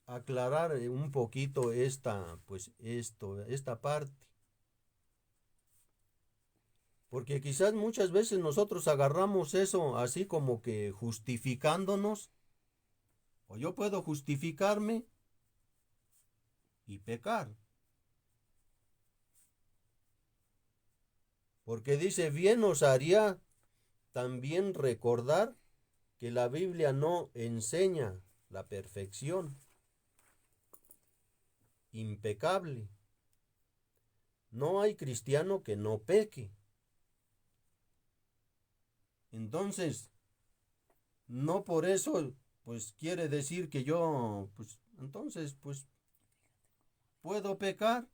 aclarar un poquito esta parte. Porque quizás muchas veces nosotros agarramos eso así como que justificándonos. O yo puedo justificarme y pecar. Porque dice, bien nos haría también recordar que la Biblia no enseña la perfección impecable. No hay cristiano que no peque. Entonces, no por eso, pues quiere decir que yo, pues entonces, pues puedo pecar.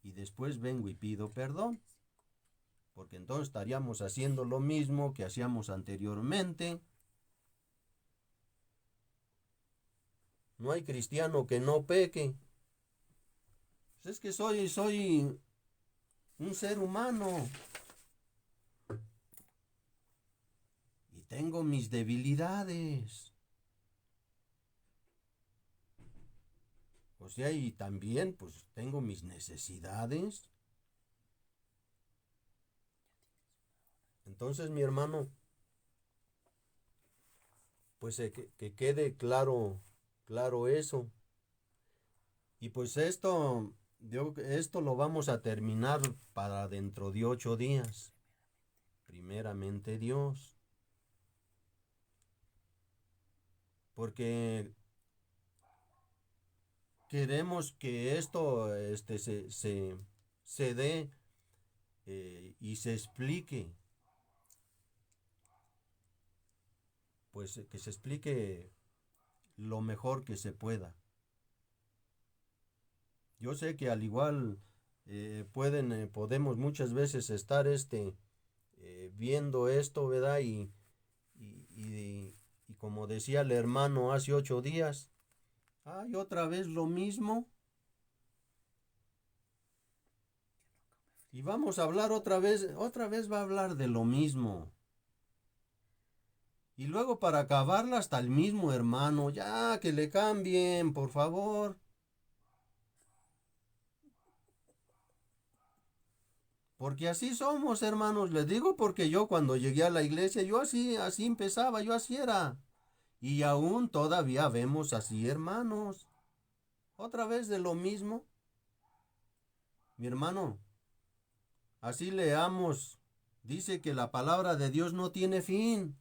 y después vengo y pido perdón. Porque entonces estaríamos haciendo lo mismo que hacíamos anteriormente. No hay cristiano que no peque. Pues es que soy un ser humano. Y tengo mis debilidades. O sea, y también pues tengo mis necesidades. Entonces, mi hermano, pues que quede claro eso. Y pues esto lo vamos a terminar para dentro de 8 días. Primeramente Dios. Porque queremos que esto se dé y se explique. Pues que se explique lo mejor que se pueda. Yo sé que al igual podemos muchas veces estar viendo esto, ¿verdad? Y como decía el hermano hace 8 días, ay, otra vez lo mismo. Y vamos a hablar otra vez va a hablar de lo mismo. Y luego para acabarla hasta el mismo hermano, ya que le cambien, por favor. Porque así somos, hermanos. Les digo porque yo cuando llegué a la iglesia, yo así empezaba, yo así era. Y aún todavía vemos así, hermanos. Otra vez de lo mismo. Mi hermano, así leamos. Dice que la palabra de Dios no tiene fin.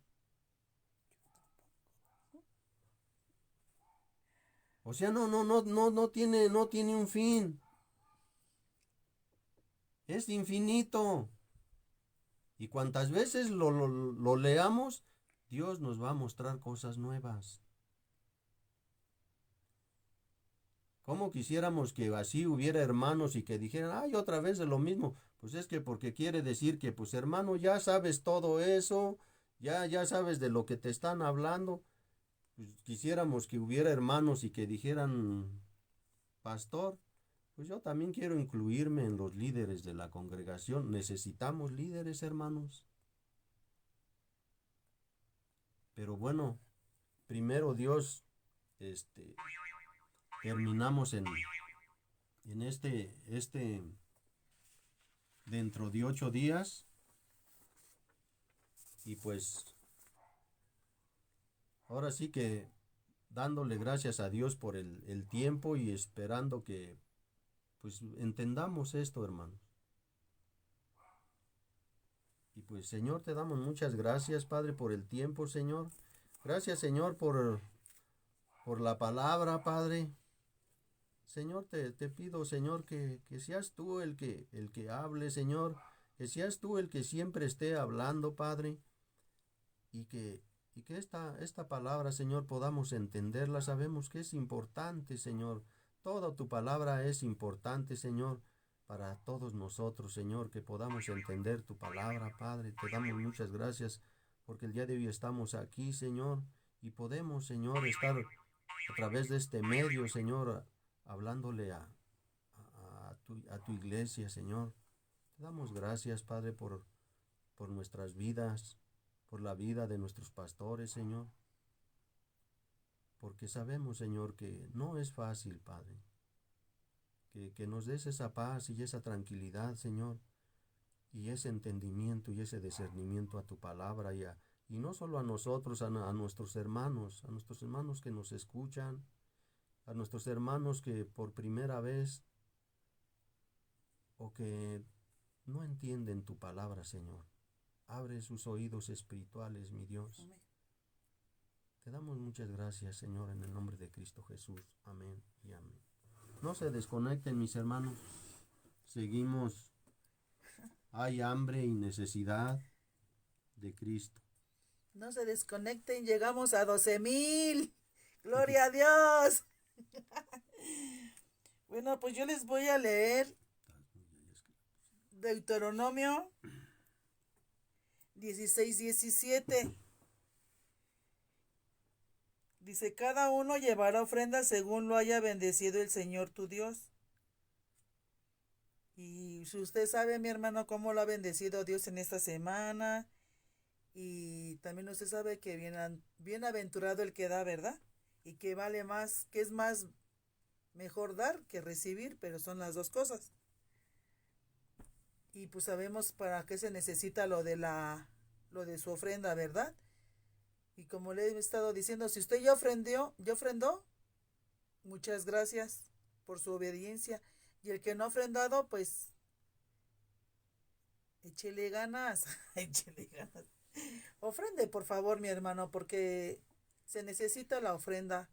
O sea, no tiene un fin. Es infinito. Y cuantas veces lo leamos, Dios nos va a mostrar cosas nuevas. ¿Cómo quisiéramos que así hubiera hermanos y que dijeran, ay, otra vez de lo mismo? Pues es que porque quiere decir que, pues hermano, ya sabes todo eso, ya sabes de lo que te están hablando. Pues quisiéramos que hubiera hermanos y que dijeran, pastor, pues yo también quiero incluirme en los líderes de la congregación. Necesitamos líderes, hermanos. Pero bueno, primero Dios, terminamos en dentro de 8 días. Y pues, ahora sí que dándole gracias a Dios por el tiempo y esperando que pues entendamos esto, hermanos. Y pues, Señor, te damos muchas gracias, Padre, por el tiempo, Señor. Gracias, Señor, por la palabra, Padre. Señor, te pido, Señor, que seas tú el que hable, Señor. Que seas tú el que siempre esté hablando, Padre. Y que esta palabra, Señor, podamos entenderla. Sabemos que es importante, Señor. Toda tu palabra es importante, Señor, para todos nosotros, Señor, que podamos entender tu palabra, Padre. Te damos muchas gracias porque el día de hoy estamos aquí, Señor, y podemos, Señor, estar a través de este medio, Señor, hablándole a tu iglesia, Señor. Te damos gracias, Padre, por nuestras vidas, por la vida de nuestros pastores, Señor. Porque sabemos, Señor, que no es fácil, Padre. Que nos des esa paz y esa tranquilidad, Señor, y ese entendimiento y ese discernimiento a tu palabra y no solo a nosotros, a nuestros hermanos que nos escuchan, a nuestros hermanos que por primera vez o que no entienden tu palabra, Señor. Abre sus oídos espirituales, mi Dios. Amén. Te damos muchas gracias, Señor, en el nombre de Cristo Jesús. Amén y amén. No se desconecten, mis hermanos. Seguimos. Hay hambre y necesidad de Cristo. No se desconecten, llegamos a 12,000. Gloria a Dios. Bueno, pues yo les voy a leer Deuteronomio 16:17. Dice, cada uno llevará ofrenda según lo haya bendecido el Señor tu Dios. Y si usted sabe, mi hermano, cómo lo ha bendecido Dios en esta semana. Y también usted sabe que bienaventurado el que da, ¿verdad? Y que vale más, que es más mejor dar que recibir, pero son las dos cosas. Y pues sabemos para qué se necesita lo de su ofrenda, ¿verdad? Y como le he estado diciendo, si usted ya ofrendó, muchas gracias por su obediencia. Y el que no ha ofrendado, pues échele ganas, échele ganas. Ofrende, por favor, mi hermano, porque se necesita la ofrenda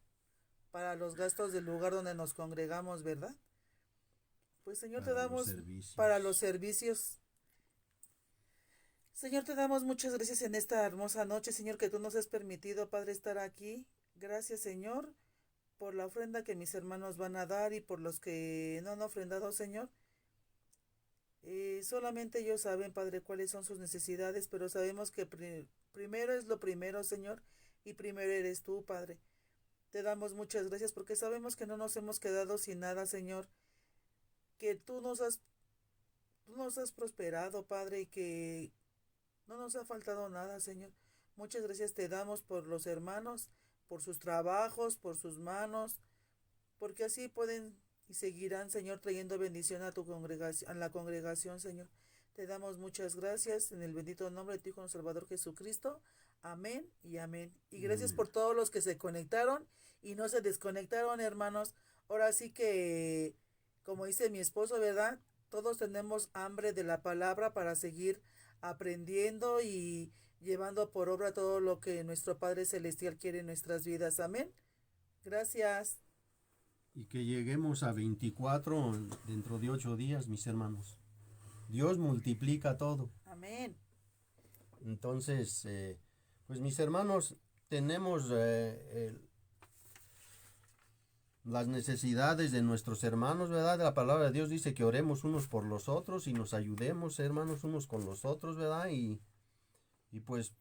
para los gastos del lugar donde nos congregamos, ¿verdad? Pues Señor, te para los damos para los servicios. servicios. Señor, te damos muchas gracias en esta hermosa noche, Señor, que tú nos has permitido, Padre, estar aquí. Gracias, Señor, por la ofrenda que mis hermanos van a dar y por los que no han ofrendado, Señor. Solamente ellos saben, Padre, cuáles son sus necesidades, pero sabemos que primero es lo primero, Señor, y primero eres tú, Padre. Te damos muchas gracias porque sabemos que no nos hemos quedado sin nada, Señor, que tú nos has prosperado, Padre, y que no nos ha faltado nada, Señor. Muchas gracias te damos por los hermanos, por sus trabajos, por sus manos, porque así pueden y seguirán, Señor, trayendo bendición a tu congregación, a la congregación, Señor. Te damos muchas gracias en el bendito nombre de tu Hijo Salvador Jesucristo. Amén y amén. Y gracias Amén. por todos los que se conectaron y no se desconectaron, hermanos. Ahora sí que, como dice mi esposo, ¿verdad? Todos tenemos hambre de la palabra para seguir aprendiendo y llevando por obra todo lo que nuestro Padre Celestial quiere en nuestras vidas. Amén. Gracias. Y que lleguemos a 24 dentro de 8 días, mis hermanos. Dios multiplica todo. Amén. Entonces, pues mis hermanos, tenemos las necesidades de nuestros hermanos, ¿verdad? La palabra de Dios dice que oremos unos por los otros y nos ayudemos, hermanos, unos con los otros, ¿verdad? Y pues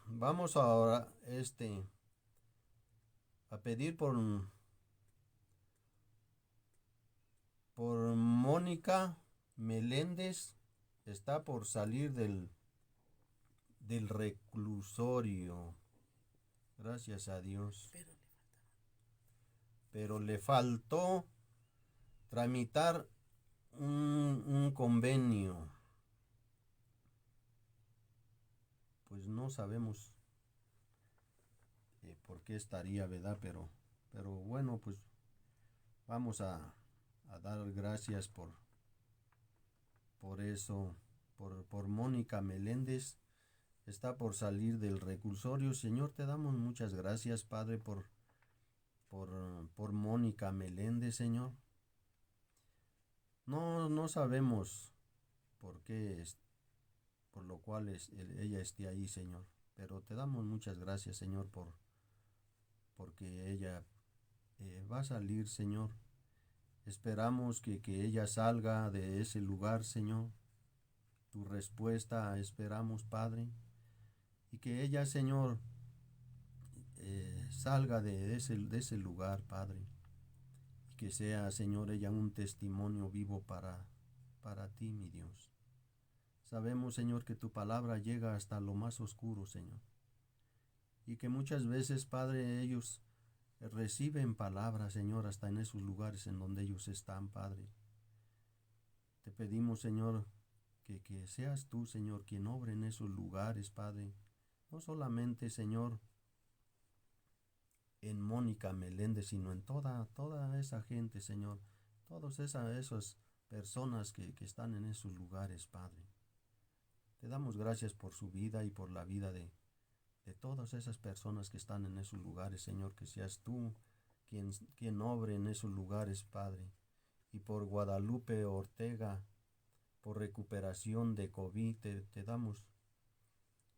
vamos ahora a pedir por Mónica Meléndez. Está por salir del reclusorio. Gracias a Dios. Pero le faltó tramitar un convenio. Pues no sabemos por qué estaría, ¿verdad? Pero bueno, pues vamos a dar gracias por eso, por Mónica Meléndez. Está por salir del reclusorio. Señor, te damos muchas gracias, Padre, por Mónica Meléndez, Señor. No sabemos por qué, por lo cual ella esté ahí, Señor. Pero te damos muchas gracias, Señor, porque ella va a salir, Señor. Esperamos que ella salga de ese lugar, Señor. Tu respuesta esperamos, Padre. Y que ella, Señor, salga de ese lugar, Padre. Y que sea, Señor, ella un testimonio vivo para ti, mi Dios. Sabemos, Señor, que tu palabra llega hasta lo más oscuro, Señor. Y que muchas veces, Padre, ellos reciben palabras, Señor, hasta en esos lugares en donde ellos están, Padre. Te pedimos, Señor, que seas tú, Señor, quien obre en esos lugares, Padre. No solamente, Señor, en Mónica Meléndez, sino en toda esa gente, Señor. Todas esas personas que están en esos lugares, Padre. Te damos gracias por su vida y por la vida de todas esas personas que están en esos lugares, Señor. Que seas tú quien obre en esos lugares, Padre. Y por Guadalupe Ortega, por recuperación de COVID, te damos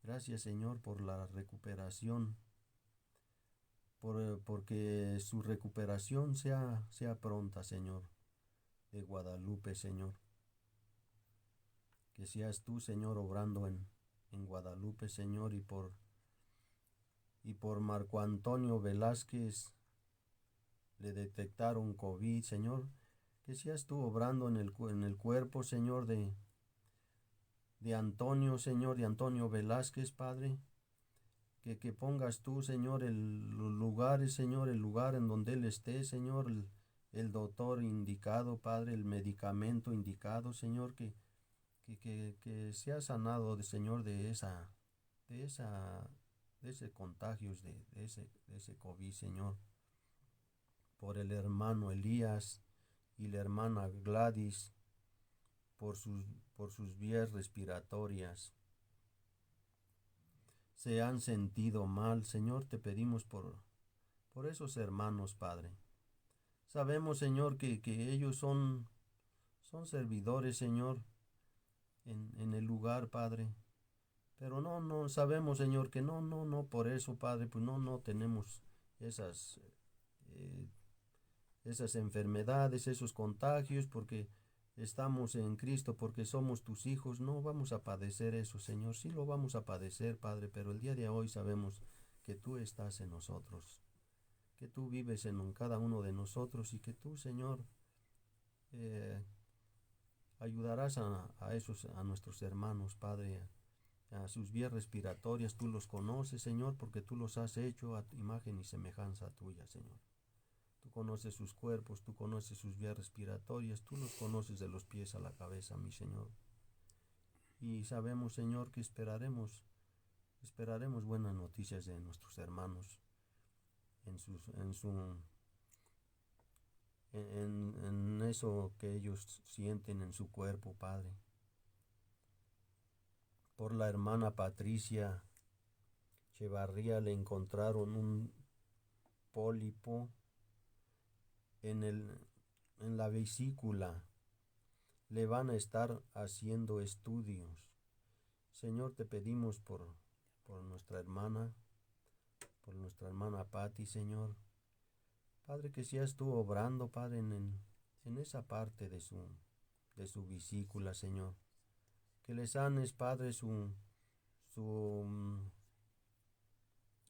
gracias, Señor, por la recuperación, porque su recuperación sea pronta, Señor, de Guadalupe, Señor. que seas tú, Señor, obrando en Guadalupe, Señor, y por Marco Antonio Velázquez le detectaron COVID, Señor, que seas tú obrando en el cuerpo, Señor, de Antonio, Señor, de Antonio Velázquez, Padre, que pongas tú, Señor, los lugares, Señor, el lugar en donde él esté, Señor, el doctor indicado, Padre, el medicamento indicado, Señor, que sea sanado, Señor, de ese contagio, de ese COVID, Señor, por el hermano Elías y la hermana Gladys, por sus vías respiratorias. Se han sentido mal, Señor, te pedimos por esos hermanos, Padre. Sabemos, Señor, que ellos son servidores, Señor, en el lugar, Padre. Pero no sabemos, Señor, que no, por eso, Padre, pues no tenemos eh, esas enfermedades, esos contagios, porque estamos en Cristo, porque somos tus hijos. No vamos a padecer eso, Señor. Sí lo vamos a padecer, Padre, pero el día de hoy sabemos que tú estás en nosotros, que tú vives en cada uno de nosotros y que tú, Señor, ayudarás a nuestros hermanos, Padre, a sus vías respiratorias. Tú los conoces, Señor, porque tú los has hecho a imagen y semejanza tuya, Señor. Tú conoces sus cuerpos, tú conoces sus vías respiratorias, tú los conoces de los pies a la cabeza, mi Señor. Y sabemos, Señor, que esperaremos buenas noticias de nuestros hermanos en eso que ellos sienten en su cuerpo, Padre. Por la hermana Patricia Chevarría le encontraron un pólipo en la vesícula. Le van a estar haciendo estudios. Señor, te pedimos por nuestra hermana Patti, Señor. Padre, que seas tú obrando, Padre, en esa parte de su vesícula, Señor. Que le sanes, Padre, su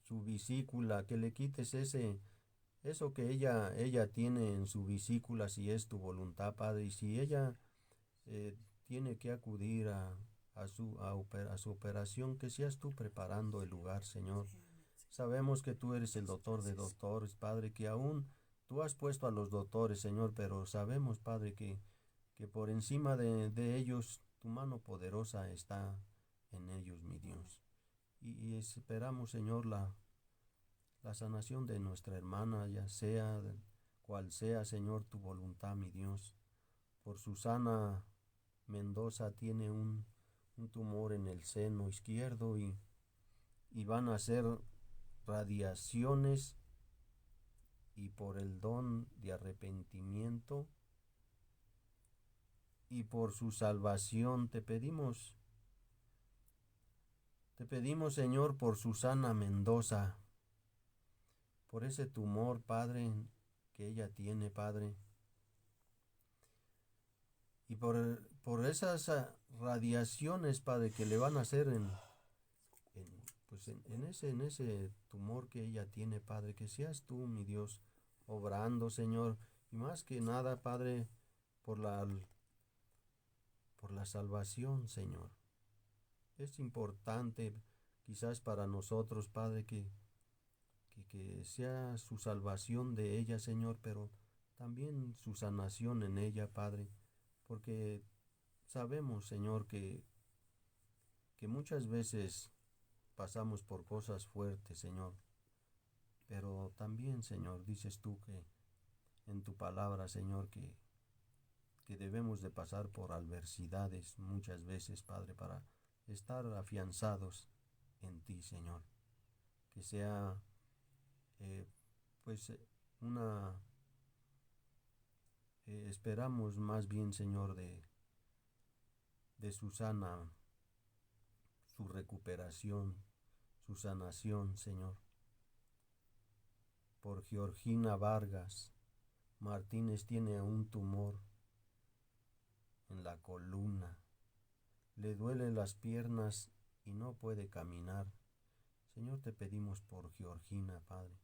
vesícula, que le quites eso que ella tiene en su vesícula, si es tu voluntad, Padre, y si ella tiene que acudir a su operación, que seas tú preparando el lugar, Señor. Sabemos que tú eres el doctor de doctores, Padre, que aún tú has puesto a los doctores, Señor, pero sabemos, Padre, que por encima de ellos tu mano poderosa está en ellos, mi Dios. Y esperamos, Señor, la sanación de nuestra hermana, ya sea cual sea, Señor, tu voluntad, mi Dios. Por Susana Mendoza tiene un tumor en el seno izquierdo y van a hacer radiaciones, y por el don de arrepentimiento y por su salvación te pedimos, Señor, por Susana Mendoza, por ese tumor, Padre, que ella tiene, Padre, y por esas radiaciones, Padre, que le van a hacer en ese tumor que ella tiene, Padre, que seas tú, mi Dios, obrando, Señor, y más que nada, Padre, por la salvación, Señor. Es importante quizás para nosotros, Padre, que sea su salvación de ella, Señor, pero también su sanación en ella, Padre, porque sabemos, Señor, que muchas veces pasamos por cosas fuertes, Señor, pero también, Señor, dices tú que en tu palabra, Señor, que debemos de pasar por adversidades muchas veces, Padre, para estar afianzados en ti, Señor. Que sea una esperamos más bien, Señor, de Susana, su recuperación, su sanación, Señor. Por Georgina Vargas Martínez, tiene un tumor en la columna. le duelen las piernas y no puede caminar. Señor, te pedimos por Georgina, Padre.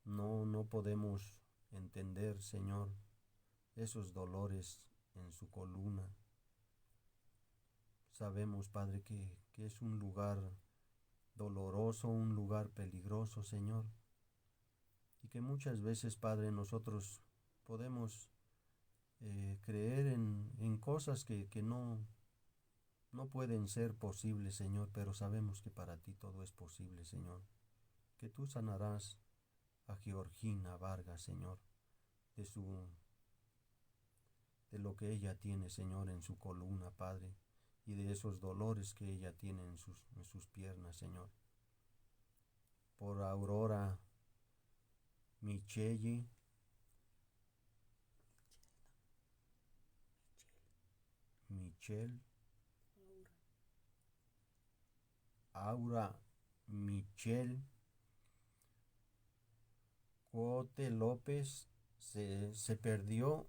No podemos entender, Señor, esos dolores en su columna. Sabemos, Padre, que es un lugar doloroso, un lugar peligroso, Señor, y que muchas veces, Padre, nosotros podemos creer en cosas que no pueden ser posibles, Señor, pero sabemos que para ti todo es posible, Señor, que tú sanarás a Georgina Vargas, Señor, de lo que ella tiene, Señor, en su columna, Padre, y de esos dolores que ella tiene en sus piernas, Señor. Por Aurora Michelle, Michelle, Aura Michelle Cote López se perdió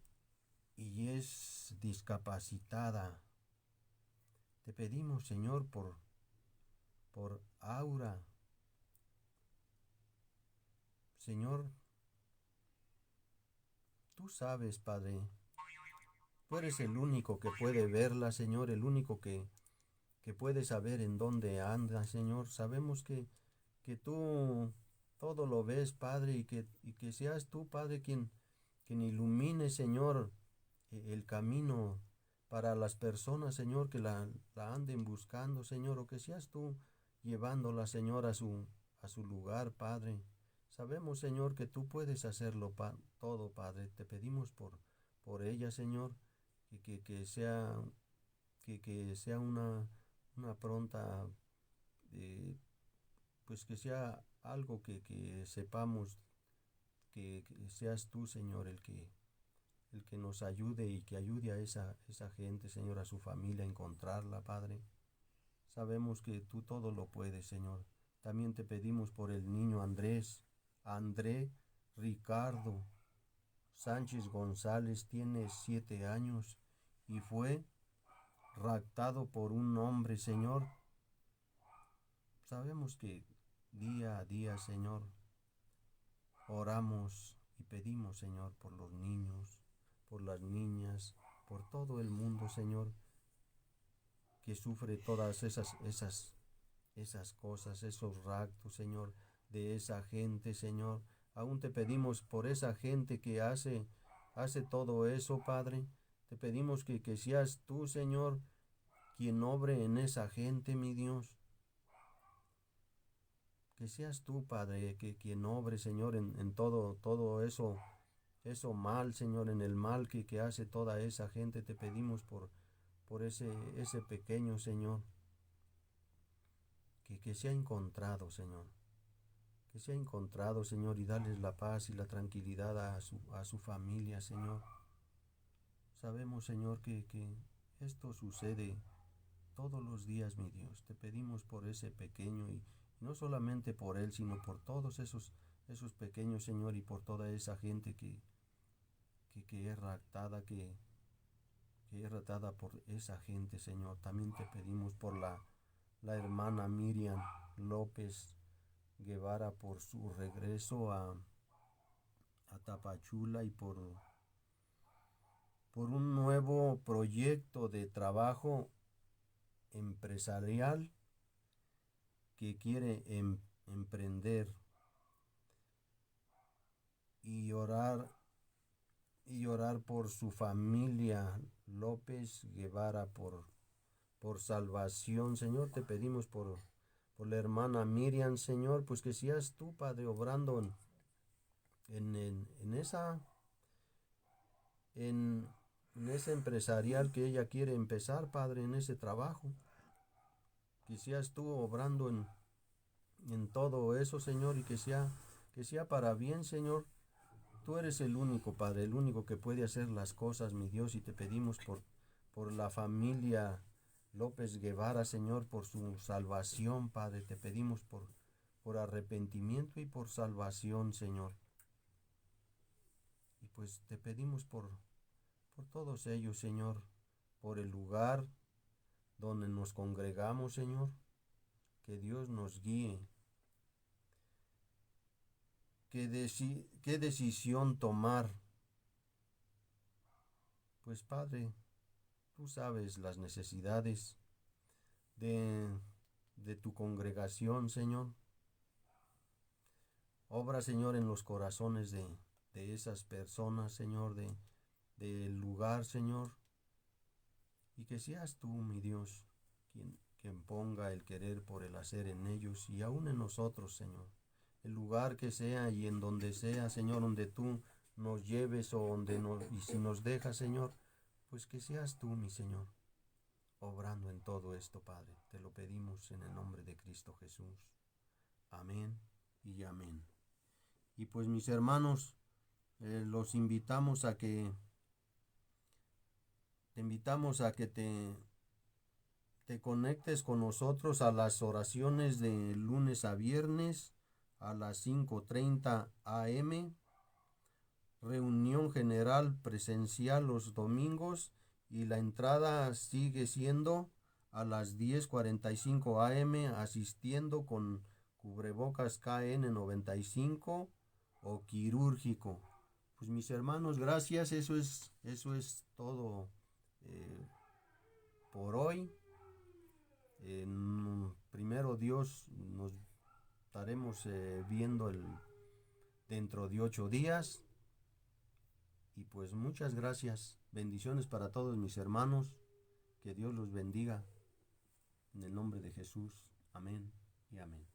y es discapacitada. Te pedimos, Señor, por Aura. Señor, tú sabes, Padre, tú eres el único que puede verla, Señor, el único que puede saber en dónde anda, Señor. Sabemos que tú todo lo ves, Padre, y que seas tú, Padre, quien ilumine, Señor, el camino para las personas, Señor, que la anden buscando, Señor, o que seas tú llevándola, Señor, a su lugar, Padre. Sabemos, Señor, que tú puedes hacerlo todo, Padre. Te pedimos por ella, Señor, que sea una pronta, pues que sea algo que sepamos que seas tú, Señor, el que nos ayude y que ayude a esa gente, Señor, a su familia a encontrarla, Padre. Sabemos que tú todo lo puedes, Señor. También te pedimos por el niño André Ricardo Sánchez González, tiene 7 años y fue raptado por un hombre, Señor. Sabemos que día a día, Señor, oramos y pedimos, Señor, por los niños, por las niñas, por todo el mundo, Señor, que sufre todas esas cosas, esos raptos, Señor, de esa gente, Señor. Aún te pedimos por esa gente que hace todo eso, Padre. Te pedimos que seas tú, Señor, quien obre en esa gente, mi Dios. Que seas tú, Padre, quien obre, Señor, en todo eso mal, Señor, en el mal que hace toda esa gente. Te pedimos por ese pequeño, Señor, que sea encontrado, Señor. Que sea encontrado, Señor, y darles la paz y la tranquilidad a su familia, Señor. Sabemos, Señor, que esto sucede todos los días, mi Dios. Te pedimos por ese pequeño y no solamente por él, sino por todos esos pequeños, Señor, y por toda esa gente que es raptada, que es raptada por esa gente, Señor. También te pedimos por la hermana Miriam López Guevara, por su regreso a Tapachula y por un nuevo proyecto de trabajo empresarial que quiere emprender, y orar por su familia López Guevara, por salvación, Señor. Te pedimos por la hermana Miriam, Señor, pues que seas tú, Padre, obrando en ese empresarial que ella quiere empezar, Padre, en ese trabajo. Que seas tú obrando en todo eso, Señor, y que sea para bien, Señor. Tú eres el único, Padre, el único que puede hacer las cosas, mi Dios, y te pedimos por la familia López Guevara, Señor, por su salvación, Padre. Te pedimos por arrepentimiento y por salvación, Señor. Y pues te pedimos por todos ellos, Señor, por el lugar donde nos congregamos, Señor. Que Dios nos guíe. ¿Qué decisión tomar? Pues Padre, tú sabes las necesidades de tu congregación, Señor. Obra, Señor, en los corazones de esas personas, Señor, del lugar, Señor. Y que seas tú, mi Dios, quien ponga el querer por el hacer en ellos y aún en nosotros, Señor. El lugar que sea y en donde sea, Señor, donde tú nos lleves y si nos dejas, Señor, pues que seas tú, mi Señor, obrando en todo esto, Padre. Te lo pedimos en el nombre de Cristo Jesús. Amén y amén. Y pues mis hermanos, los invitamos a que te conectes con nosotros a las oraciones de lunes a viernes a las 5:30 a.m., reunión general presencial los domingos y la entrada sigue siendo a las 10:45 a.m. asistiendo con cubrebocas KN95 o quirúrgico. Pues mis hermanos, gracias, eso es todo por hoy. Primero Dios, nos estaremos viendo dentro de 8 días. Y pues muchas gracias. Bendiciones para todos mis hermanos. Que Dios los bendiga. En el nombre de Jesús. Amén y amén.